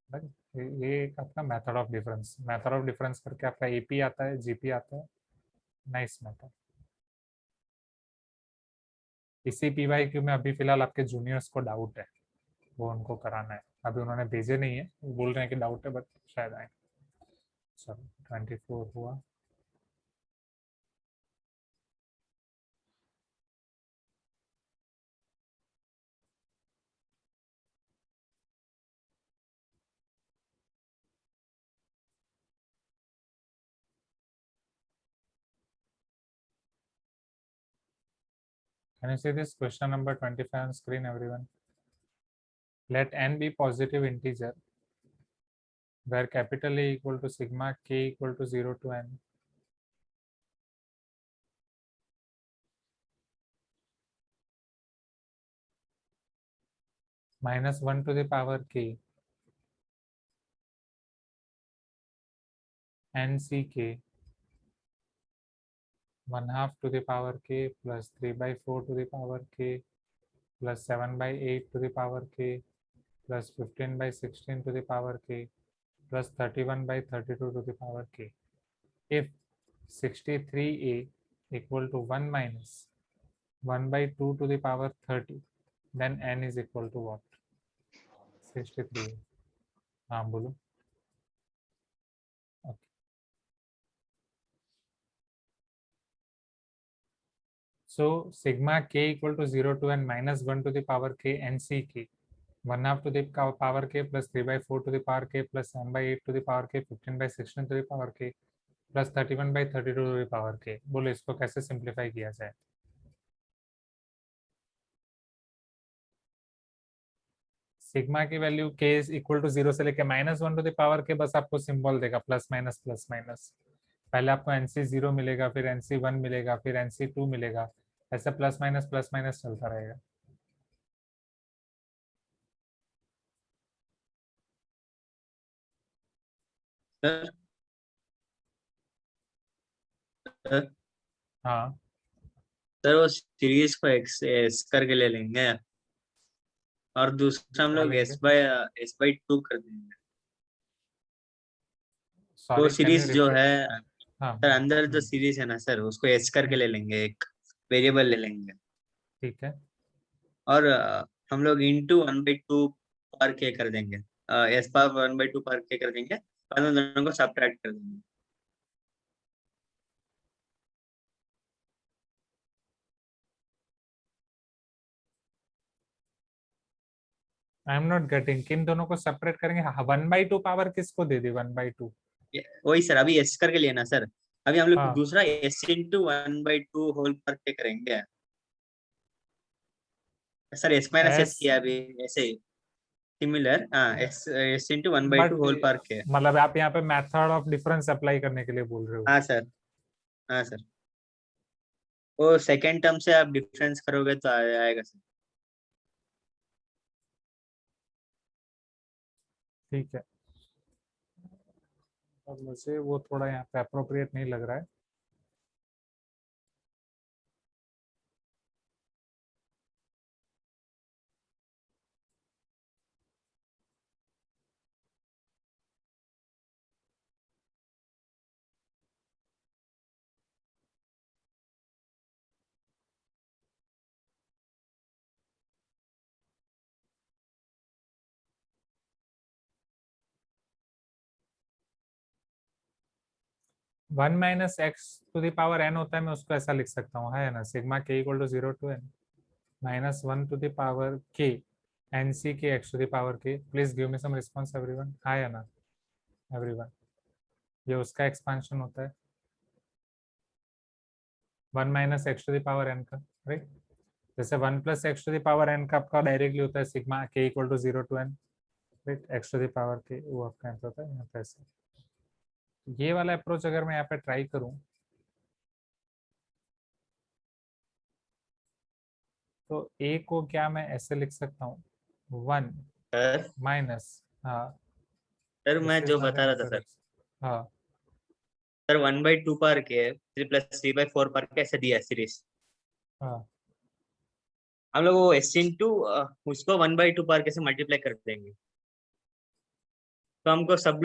[SPEAKER 1] राइट? ये एक आपका मेथड ऑफ डिफरेंस करके आपका एपी आता है, जीपी आता है, नाइस मेथड। इसी पीवाईक्यू में अभी फिलहाल आपके जूनियर्स को डाउट है, वो उनको कराना है। अभी उन्होंने भेजे नहीं है, वो बोल रहे हैं कि डाउट है, बट शायद आए। चलो 24 हुआ। Can you see this question number 25 on screen, everyone? Let n be positive integer where capital A equal to sigma k equal to 0 to n. Minus 1 to the power k n c k 1/2 to the power k plus 3/4 to the power k plus 7/8 to the power k plus 15/16 to the power k plus 31/32 to the power k. If 63a equal to 1 minus 1/2 to the power 30, then n is equal to what? 63. हाँ बोलो. Okay. So sigma k equal to 0 to n minus 1 to the power k n c k 1/2 to the power k plus 3/4 to the power k plus 7/8 to the power k 15/16 to the power k plus 31/32 to the power k. बोलो इसको कैसे simplify किया जाए? Sigma की value k is equal to 0 से लेके -1 to the power के बस आपको सिंबल देगा प्लस माइनस। पहले आपको एनसी 0 मिलेगा, फिर एनसी 1 मिलेगा, फिर एनसी 2 मिलेगा, ऐसे प्लस माइनस चलता रहेगा।
[SPEAKER 2] सर
[SPEAKER 1] हाँ
[SPEAKER 2] सर वो सीरीज को एक्स करके ले लेंगे और दूसरा हम
[SPEAKER 1] क्या
[SPEAKER 2] लोग
[SPEAKER 1] लेंगे?
[SPEAKER 2] एस बाई टू कर देंगे। वो
[SPEAKER 1] सॉरी कैन यू
[SPEAKER 2] सीरीज जो
[SPEAKER 1] रिपीट?
[SPEAKER 2] है
[SPEAKER 1] हाँ
[SPEAKER 2] सर, अंदर जो
[SPEAKER 1] हम्म,
[SPEAKER 2] सीरीज है ना सर, उसको एस करके ले लेंगे, एक वेरिएबल ले लेंगे
[SPEAKER 1] ठीक है।
[SPEAKER 2] और हम लोग इंटू 1/2 पार के कर देंगे। एस पावर 1/2 पार के कर देंगे, बाद में दोनों को सब्ट्रैक्ट कर देंगे।
[SPEAKER 1] आई एम नॉट गेटिंग, किन दोनों को सेपरेट करेंगे? 1/2 पावर किसको दे दी? 1/2?
[SPEAKER 2] वही सर, अभी एस करके लिए ना सर, अभी हम लोग
[SPEAKER 1] हाँ
[SPEAKER 2] दूसरा एस इंटू 1/2 होल पार के करेंगे। Sir S minus S
[SPEAKER 1] S,
[SPEAKER 2] किया अभी, ऐसे ही सिमिलर। हाँ, S S into 1/2
[SPEAKER 1] but
[SPEAKER 2] whole पार के।
[SPEAKER 1] मतलब आप यहाँ पे मेथड ऑफ डिफरेंस अप्लाई करने के लिए बोल रहे हो?
[SPEAKER 2] हाँ सर, हाँ सर, वो सेकेंड टर्म से आप डिफरेंस करोगे तो आएगा सर।
[SPEAKER 1] ठीक है, और मुझे वो थोड़ा यहाँ पे अप्रोप्रिएट नहीं लग रहा है। One minus x to the power n होता है, मैं उसको ऐसा लिख सकता हूँ, है ना? Sigma k equal to 0 to n -1 to the power k n c k x to the power k. Please give me some response everyone, है ना एवरीवन? ये उसका एक्सपांशन होता है 1 minus x to the power n का, right? जैसे 1 plus x to the power n का आपका डायरेक्टली होता है sigma k equal to 0 to n, right? X to the power के वो आपका आंसर होता है यहाँ पे ऐसे। ये वाला अप्रोच अगर मैं यहाँ पे ट्राई करूँ तो ए को क्या मैं ऐसे लिख सकता हूँ? 1
[SPEAKER 2] सर
[SPEAKER 1] माइनस, हाँ
[SPEAKER 2] सर
[SPEAKER 1] दिस
[SPEAKER 2] मैं
[SPEAKER 1] इज
[SPEAKER 2] जो बता
[SPEAKER 1] नथिंग
[SPEAKER 2] रहा
[SPEAKER 1] बट
[SPEAKER 2] था
[SPEAKER 1] द
[SPEAKER 2] सर,
[SPEAKER 1] हाँ
[SPEAKER 2] सर 1/2 पार के 3+3/4 पार के ऐसे दिया सीरीज।
[SPEAKER 1] हाँ
[SPEAKER 2] हम लोग वो एस इंटू उसको 1/2 पार के से मल्टीप्लाई कर देंगे, तो हमको सब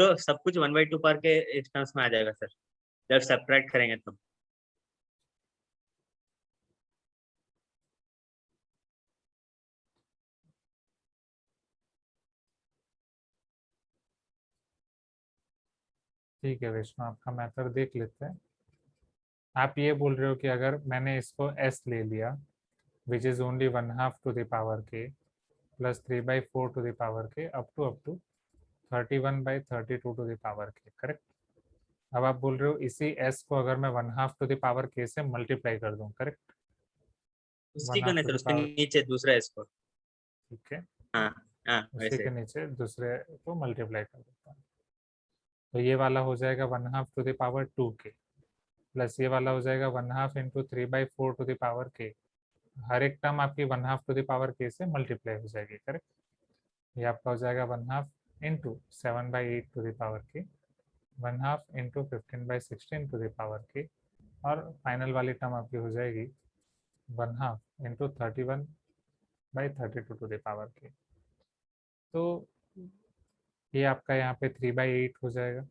[SPEAKER 2] कुछ 1/2 पार के इस टर्म्स में आ जाएगा सर, जब सब्ट्रैक्ट करेंगे तो।
[SPEAKER 1] ठीक है विष्णु, आपका मेथड देख लेते हैं। आप ये बोल रहे हो कि अगर मैंने इसको s ले लिया which is only 1/2 to the power k plus 3/4 to the power k up to 31/32 to the power k, correct. अब आप बोल रहे हो इसी s को अगर मैं 1/2 टू द पावर k से मल्टीप्लाई कर दूं, करेक्ट।
[SPEAKER 2] उसी को
[SPEAKER 1] 1/2
[SPEAKER 2] नहीं
[SPEAKER 1] टू
[SPEAKER 2] सर,
[SPEAKER 1] द
[SPEAKER 2] उसके
[SPEAKER 1] पावर,
[SPEAKER 2] नीचे दूसरा इसको।
[SPEAKER 1] ठीक है,
[SPEAKER 2] हाँ हाँ
[SPEAKER 1] उसी
[SPEAKER 2] वैसे।
[SPEAKER 1] के नीचे दूसरे को मल्टीप्लाई कर देता हूँ। तो ये वाला हो जाएगा 1/2 to the power 2k plus ये वाला हो जाएगा 1/2 into 3/4 to the power k। हर एक टर्म आपकी 1/2 टू द पावर k से मल्टीप्लाई हो जाएगी, करेक्ट। ये आपका हो जाएगा 1/2 into 7/8 to the power k, 1/2 into 15/16 to the power k, और फाइनल वाली टर्म आपकी हो जाएगी 1/2 into 31/32 to the power k। तो ये आपका यहाँ पे 3/8 हो जाएगा,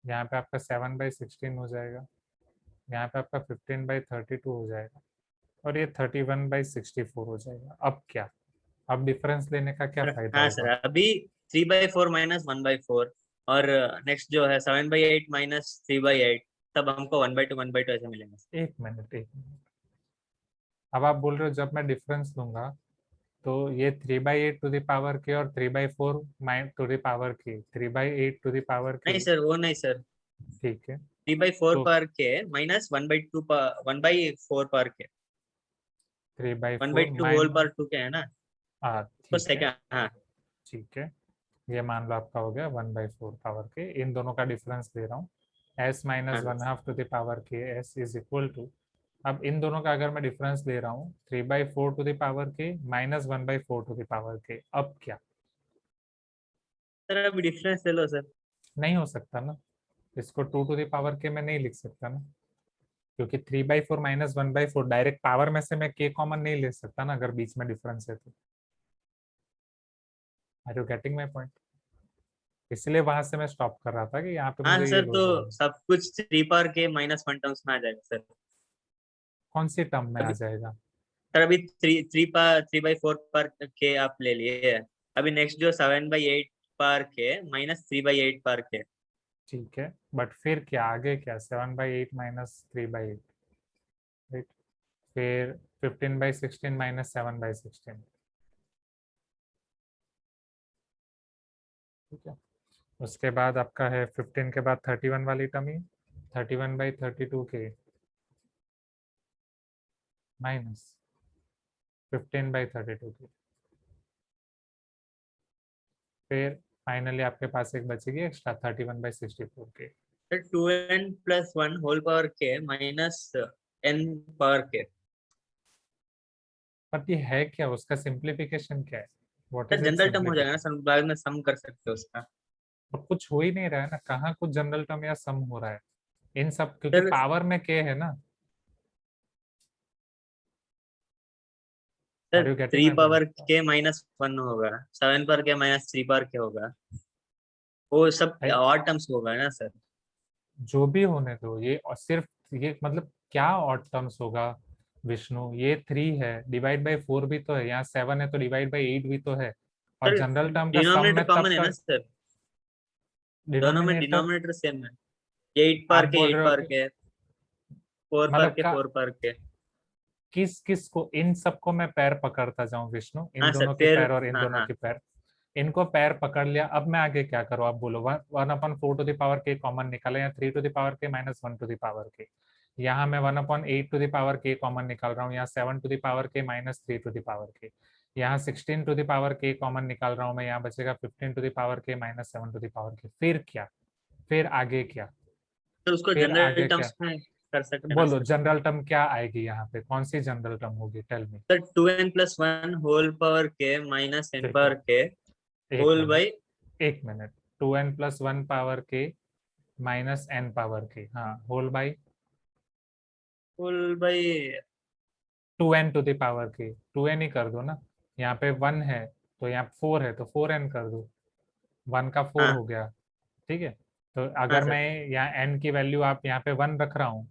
[SPEAKER 1] यहाँ पे आपका 7/16 हो जाएगा, यहाँ पे आपका 15/32 हो जाएगा, और ये 31/64 हो जाएगा। अब क्या, अब डिफरेंस लेने का क्या फायदा
[SPEAKER 2] हाँ सर,
[SPEAKER 1] होगा।
[SPEAKER 2] अभी 3/4 माइनस 1/4, और नेक्स्ट जो है 7/8 माइनस 3/8, तब हमको 1/2 ऐसे मिलेंगे।
[SPEAKER 1] एक मिनट, एक मिनट। अब आप बोल रहे हो जब मैं डिफरेंस लूंगा तो ये 3/8 टू द पावर के और 3/4 टू द पावर के, 3/8 टू द पावर
[SPEAKER 2] नहीं
[SPEAKER 1] के,
[SPEAKER 2] सर, वो नहीं सर,
[SPEAKER 1] ठीक है।
[SPEAKER 2] 3/4
[SPEAKER 1] तो
[SPEAKER 2] पर के माइनस 1/4 पर के,
[SPEAKER 1] 3/4
[SPEAKER 2] 1/2 होल
[SPEAKER 1] माइनस,
[SPEAKER 2] पर 2 के है ना,
[SPEAKER 1] हाँ
[SPEAKER 2] तो
[SPEAKER 1] ठीक है,
[SPEAKER 2] सेकंड। हाँ
[SPEAKER 1] ठीक है। ये मान लो आपका हो गया 1/4 पावर के, इन दोनों का डिफरेंस ले रहा हूँ, s माइनस
[SPEAKER 2] हाँ
[SPEAKER 1] 1/2 टू द पावर के s इज इक्वल टू, अब इन दोनों का अगर मैं डिफरेंस ले रहा हूँ 3/4 to the power k minus 1/4 to the power के, अब क्या,
[SPEAKER 2] सर, अभी डिफरेंस ले लो सर।
[SPEAKER 1] नहीं हो सकता ना, इसको 2 टू द पावर के में नहीं लिख सकता ना, क्योंकि 3/4 माइनस 1/4 डायरेक्ट पावर में से मैं के कॉमन नहीं ले सकता ना अगर बीच में डिफरेंस है तो। Are you getting my point. इसलिए वहां से मैं स्टॉप कर रहा था कि यहाँ पे
[SPEAKER 2] हाँ
[SPEAKER 1] मुझे ये
[SPEAKER 2] सर,
[SPEAKER 1] लोग
[SPEAKER 2] तो सब कुछ 3 पर के माइनस 1 टर्म्स में आ जाएगा सर।
[SPEAKER 1] कौन सी टर्म में आ
[SPEAKER 2] अभी
[SPEAKER 1] जाएगा।
[SPEAKER 2] सर, अभी 3/4 पर के आप ले लिए। अभी नेक्स्ट जो 7/8 पर के माइनस 3/8 पर के।
[SPEAKER 1] ठीक है, बट फिर क्या आगे क्या, 7/8 माइनस 3/8, राइट। फिर 15/16 माइनस 7/16, ठीक है। उसके बाद आपका है 15 के बाद 31 वाली टर्म ही, 31/32 के माइनस 15/32 के, फिर फाइनली आपके पास एक बचेगी एक्स्ट्रा 31/64 के।
[SPEAKER 2] Sir 2n plus 1 whole power k minus n power k.
[SPEAKER 1] But ये है क्या, उसका सिंप्लीफिकेशन क्या है, what
[SPEAKER 2] sir
[SPEAKER 1] is it
[SPEAKER 2] general term हो जाएगा ना
[SPEAKER 1] सिंप्लीफिकेशन।
[SPEAKER 2] सर, बाद में सम कर सकते हो उसका।
[SPEAKER 1] तो कुछ हो ही नहीं रहा है ना, कहाँ कुछ जनरल टर्म या सम हो रहा है इन सब, क्योंकि
[SPEAKER 2] सर
[SPEAKER 1] पावर में के है ना।
[SPEAKER 2] Sir
[SPEAKER 1] are you getting
[SPEAKER 2] 3
[SPEAKER 1] my point.
[SPEAKER 2] Power k minus 1 होगा, 7 पर के माइनस 3 पर के होगा, वो सब और टर्म्स होगा ना सर।
[SPEAKER 1] जो भी होने दो ये, और सिर्फ ये मतलब क्या ऑड टर्म्स होगा विष्णु, ये 3 है, डिवाइड बाई 4 भी तो है, यहाँ 7 है तो डिवाइड बाई 8 भी तो है, और
[SPEAKER 2] सर
[SPEAKER 1] जनरल टर्म का सम
[SPEAKER 2] डिनोमिनेटर
[SPEAKER 1] में तब
[SPEAKER 2] कॉमन है ना
[SPEAKER 1] तक
[SPEAKER 2] सर, दोनों में
[SPEAKER 1] डिनोमिनेटर।
[SPEAKER 2] डिनोमिनेटर सेम है। 8 पर
[SPEAKER 1] आप
[SPEAKER 2] के
[SPEAKER 1] बोल
[SPEAKER 2] 8
[SPEAKER 1] रहे हो
[SPEAKER 2] पर
[SPEAKER 1] कि
[SPEAKER 2] के, 4 पर
[SPEAKER 1] मतलब
[SPEAKER 2] के
[SPEAKER 1] का
[SPEAKER 2] 4 पर के।
[SPEAKER 1] किस किस को, इन सबको मैं पैर पकड़ता जाऊं विष्णु, इन
[SPEAKER 2] हाँ सर
[SPEAKER 1] दोनों की
[SPEAKER 2] फिर।
[SPEAKER 1] पैर और इन
[SPEAKER 2] हाँ
[SPEAKER 1] दोनों
[SPEAKER 2] हाँ
[SPEAKER 1] की पैर, इनको पैर पकड़ लिया, अब मैं आगे क्या करूँ आप बोलो। 1/4 टू द पावर के कॉमन निकाला, या 3 to the power k minus 1 to the power के, यहाँ मैं 1/8 टू द पावर के कॉमन निकाल रहा हूँ, यहाँ 7 to the power k minus 3 to the power के, यहाँ 16 टू द पावर के कॉमन निकाल रहा हूँ मैं, यहाँ बचेगा 15 to the power k minus 7 to the power के। फिर क्या, फिर आगे क्या,
[SPEAKER 2] सर, उसको
[SPEAKER 1] फिर
[SPEAKER 2] जनरल
[SPEAKER 1] आगे क्या,
[SPEAKER 2] टर्म्स में कर सकते हैं ना
[SPEAKER 1] बोलो
[SPEAKER 2] सर।
[SPEAKER 1] जनरल टर्म क्या आएगी यहाँ पे, कौन सी जनरल टर्म होगी, tell me.
[SPEAKER 2] Sir 2n plus 1 whole power k minus n
[SPEAKER 1] ठीक
[SPEAKER 2] पावर
[SPEAKER 1] है,
[SPEAKER 2] के
[SPEAKER 1] एक
[SPEAKER 2] होल
[SPEAKER 1] मिनट,
[SPEAKER 2] बाई
[SPEAKER 1] एक minute. 2n plus 1 power k minus n power k, हाँ whole by
[SPEAKER 2] whole by.
[SPEAKER 1] 2n to the power k, 2n ही कर दो ना, यहाँ पे 1 है तो यहाँ 4 है तो 4n कर दो, 1 का 4
[SPEAKER 2] हाँ
[SPEAKER 1] हो गया, ठीक है। तो
[SPEAKER 2] हाँ
[SPEAKER 1] अगर
[SPEAKER 2] सर।
[SPEAKER 1] मैं यहाँ n की वैल्यू आप यहाँ पे 1 रख रहा हूँ,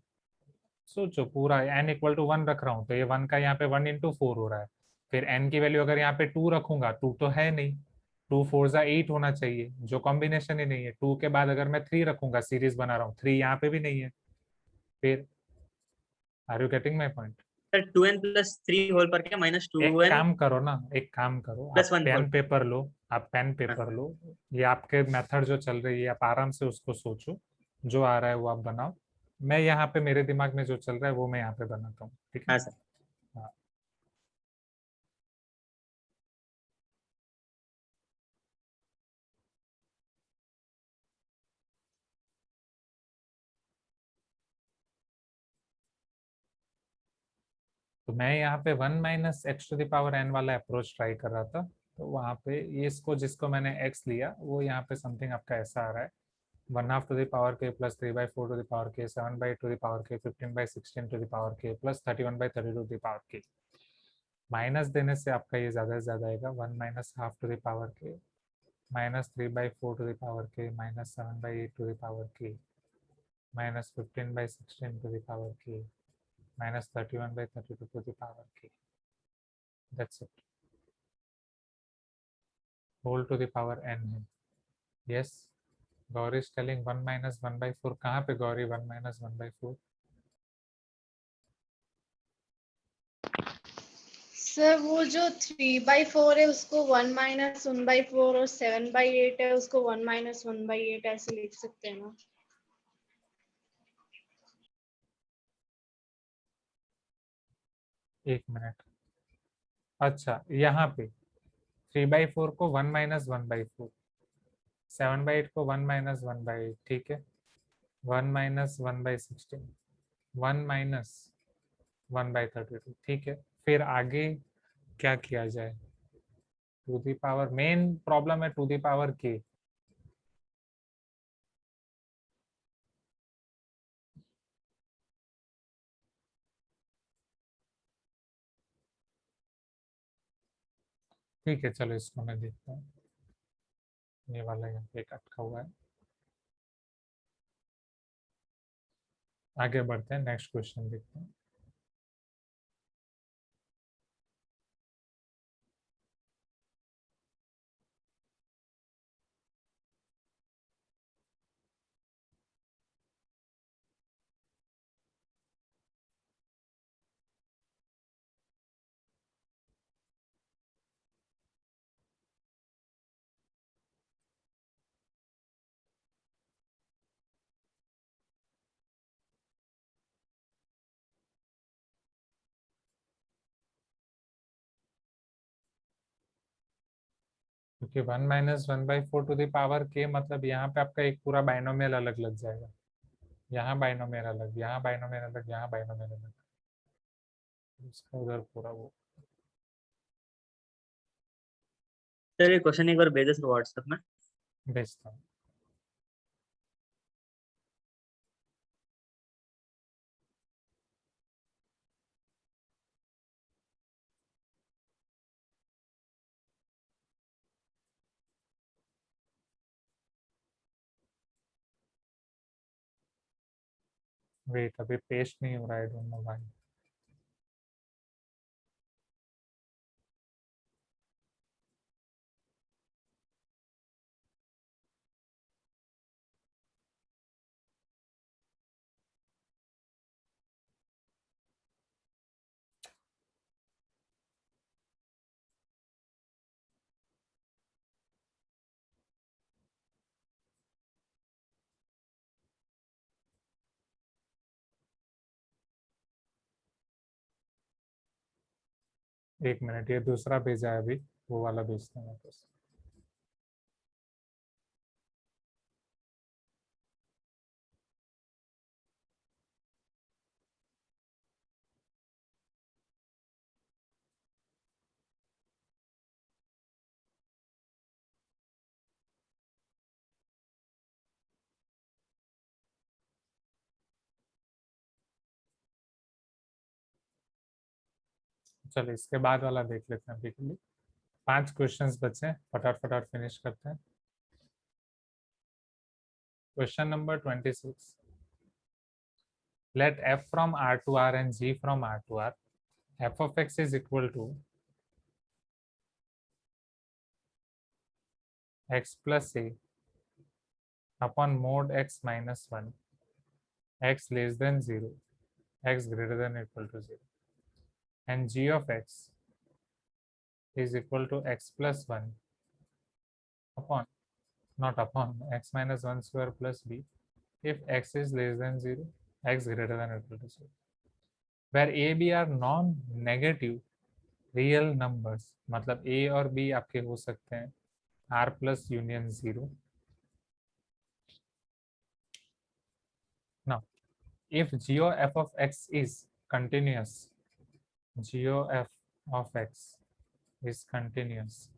[SPEAKER 1] सोचो पूरा n इक्वल टू 1 रख रहा हूँ, तो ये 1 का यहाँ पे 1 इंटू 4 हो रहा है। फिर n की वैल्यू अगर यहाँ पे 2 रखूंगा, 2 तो है नहीं, 2 4 जा 8 होना चाहिए, जो कॉम्बिनेशन ही नहीं है। 2 के बाद अगर मैं 3 रखूंगा, सीरीज बना रहा हूँ, 3 यहाँ पे भी नहीं है। फिर are you getting my point?
[SPEAKER 2] Sir 2n plus 3 whole पर क्या माइनस
[SPEAKER 1] एक
[SPEAKER 2] 2n
[SPEAKER 1] काम करो ना, एक काम करो, आप
[SPEAKER 2] प्लस 1
[SPEAKER 1] पेन
[SPEAKER 2] होल।
[SPEAKER 1] पेपर लो, आप पेन
[SPEAKER 2] हाँ
[SPEAKER 1] पेपर
[SPEAKER 2] सर।
[SPEAKER 1] लो। ये आपके मेथड जो चल रही है, आप आराम से उसको सोचो, जो आ रहा है वो आप बनाओ। मैं यहाँ पे मेरे दिमाग में जो चल रहा है वो मैं यहाँ पे बनाता हूँ, ठीक है?
[SPEAKER 2] हाँ सर।
[SPEAKER 1] हाँ। तो मैं यहाँ पे 1 minus x to the power n वाला अप्रोच ट्राई कर रहा था। तो वहाँ पे ये इसको जिसको मैंने x लिया, वो यहाँ पे समथिंग आपका ऐसा आ रहा है, 1/2 to the power k plus 3/4 to the power k, 7 to the power k, 15/16 to the power k plus 31/32 to the power k। Minus देने से आपका ये ज्यादा से ज्यादा आएगा, 1 minus half to the power k, minus 3/4 to the power k, minus 7/8 to the power k, minus 15/16 to the power k, minus 31/32 to the power k। That's it. Whole to the power n है। Yes, Gauri is telling 1 minus 1/4। कहाँ पे Gauri 1 minus 1/4?
[SPEAKER 4] Sir वो जो 3/4 है उसको 1 minus 1/4 और 7/8 है उसको 1 माइनस 1/8 ऐसे लिख सकते हैं ना?
[SPEAKER 1] एक मिनट। अच्छा, यहाँ पे 3/4 को 1 माइनस 1/4, 7/8 को 1 माइनस 1/8, ठीक है। 1 माइनस 1/16, 1 माइनस 1/32, ठीक है। फिर आगे क्या किया जाए? To the power, main problem है टू दी पावर के। ठीक है, चलो इसको मैं देखता हूँ। ये वाला यहाँ पे एक अटका हुआ है। आगे बढ़ते हैं, नेक्स्ट क्वेश्चन देखते हैं। क्योंकि 1 माइनस 1/4 टू द पावर के मतलब यहाँ पे आपका एक पूरा बाइनोमियल अलग लग जाएगा। यहाँ बाइनोमियल अलग, यहाँ बाइनोमियल अलग, यहाँ बाइनोमियल अलग, इसका उधर पूरा वो।
[SPEAKER 2] सर ये क्वेश्चन एक बार भेजो सर व्हाट्सएप में।
[SPEAKER 1] भेजता हूँ। वेट, अभी पेस्ट नहीं हो रहा है, डोंट नो व्हाई। एक मिनट, ये दूसरा भेजा है अभी, वो वाला भेजता हूँ वापस। चलो इसके बाद वाला देख लेते हैं अभी के लिए। 5 क्वेश्चंस बचे हैं, फटाफट फटाफट फिनिश करते हैं। Question number 26। Let f from R to R and g from R to R, f of x is equal to x plus a upon mod x minus 1, x less than 0, x greater than or equal to 0, and g of x is equal to x plus 1 upon, not upon, x minus 1 square plus b if x is less than 0, x greater than or equal to 0, where a b are non-negative real numbers, मतलब a और b आपके हो सकते हैं r plus union 0. Now, if g of f of x is continuous, g of f of x is continuous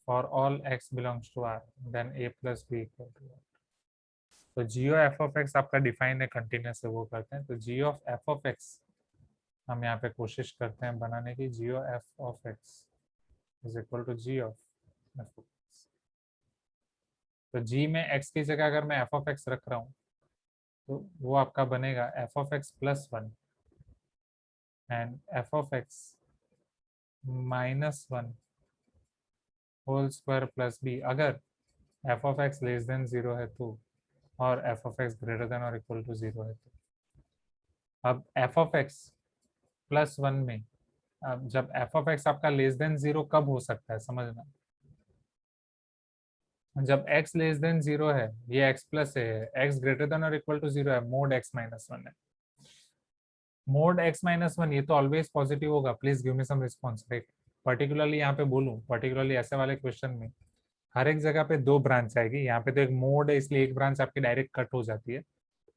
[SPEAKER 1] for all x belongs to r, then a plus b equal to r. तो g of f of x आपका define है continuous है, वो करते हैं. तो g of f of x हम यहाँ पे कोशिश करते हैं बनाने की. g of f of x is equal to g of f of x. तो g में x की जगह अगर मैं f of x रख रहा हूँ तो वो आपका बनेगा f of x plus 1 and f of x minus 1 whole square plus b अगर f of x less than 0 है तो, और f of x greater than और इक्वल टू 0 है तो. अब f of x प्लस 1 में, अब जब f of x आपका लेस देन 0 कब हो सकता है समझना, जब x लेस देन 0 है, ये x प्लस है, x ग्रेटर देन और इक्वल टू 0 है, मोड x माइनस 1 है. मोड x माइनस 1 ये तो ऑलवेज पॉजिटिव होगा. Please give me some response. Right, particularly यहाँ पे बोलूँ, पर्टिकुलरली ऐसे वाले क्वेश्चन में हर एक जगह पे 2 ब्रांच आएगी. यहाँ पे तो एक मोड है इसलिए एक ब्रांच आपकी डायरेक्ट कट हो जाती है,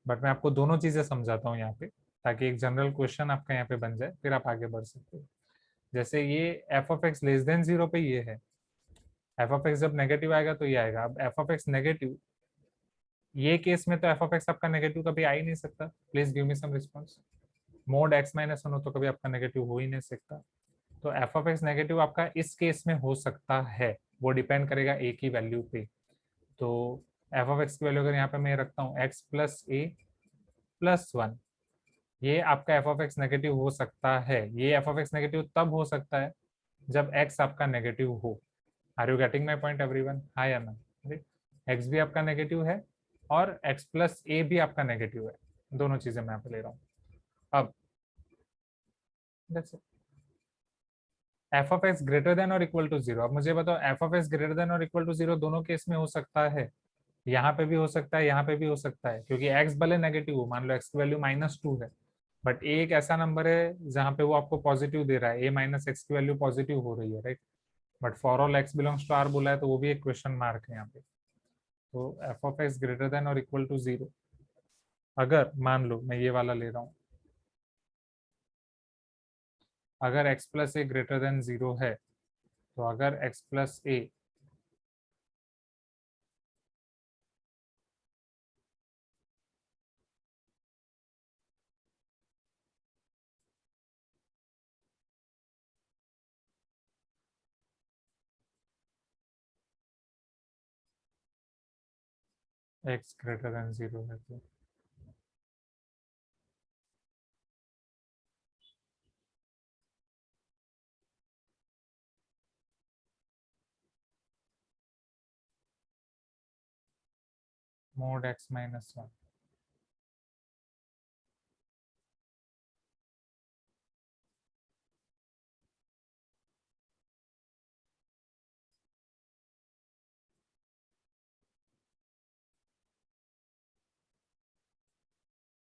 [SPEAKER 1] बट मैं आपको दोनों चीजें समझाता हूँ यहाँ पे ताकि एक जनरल क्वेश्चन आपका यहाँ पे बन जाए, फिर आप आगे बढ़ सकते हो. जैसे ये f of x less than 0 पे ये है, एफ ऑफ एक्स जब नेगेटिव आएगा तो ये आएगा. अब एफ ऑफ एक्स नेगेटिव, ये केस में तो एफ ऑफ एक्स आपका नेगेटिव कभी आ ही नहीं सकता. Please give me some response. Mode x minus 1 हो तो कभी आपका नेगेटिव हो ही नहीं सकता. तो एफ ऑफ एक्स नेगेटिव आपका इस केस में हो सकता है, वो डिपेंड करेगा ए की वैल्यू पे. तो एफ ऑफ एक्स की वैल्यू अगर यहाँ पे मैं रखता हूँ एक्स प्लस ए प्लस 1, ये आपका एफ ऑफ एक्स नेगेटिव हो सकता है. ये एफ ऑफ एक्स नेगेटिव तब हो सकता है जब एक्स आपका नेगेटिव हो. Are you getting my point everyone? हाँ या ना? एक्स भी आपका नेगेटिव है और एक्स प्लस ए भी आपका नेगेटिव है, दोनों चीजें मैं यहाँ पे ले रहा हूँ. अब f of x greater than और इक्वल टू 0. अब मुझे बताओ F of x greater than और इक्वल टू 0 दोनों केस में हो सकता है. यहाँ पे भी हो सकता है, यहाँ पे भी हो सकता है, क्योंकि एक्स भले नेगेटिव हो, मान लो एक्स की वैल्यू -2 है, बट ए एक ऐसा नंबर है जहाँ पे वो आपको पॉजिटिव दे रहा है, ए माइनस एक्स की वैल्यू पॉजिटिव हो रही है. Right, but for all x belongs to R बोला है तो वो भी एक क्वेश्चन मार्क है यहाँ पे. तो f of x greater than और इक्वल टू 0, अगर मान लो मैं ये वाला ले रहा हूँ, अगर x प्लस ए ग्रेटर देन 0 है, तो अगर x प्लस ए x ग्रेटर देन 0 है तो मोड x माइनस 1.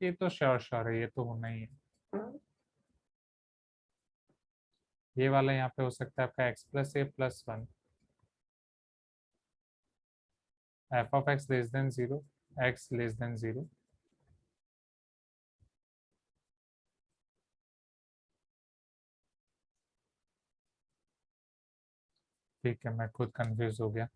[SPEAKER 1] ये तो श्योर है, ये तो होना ही है. ये वाला यहाँ पे हो सकता है आपका x plus A plus 1, F of x less than 0, x less than 0. ठीक है, मैं खुद कंफ्यूज हो गया.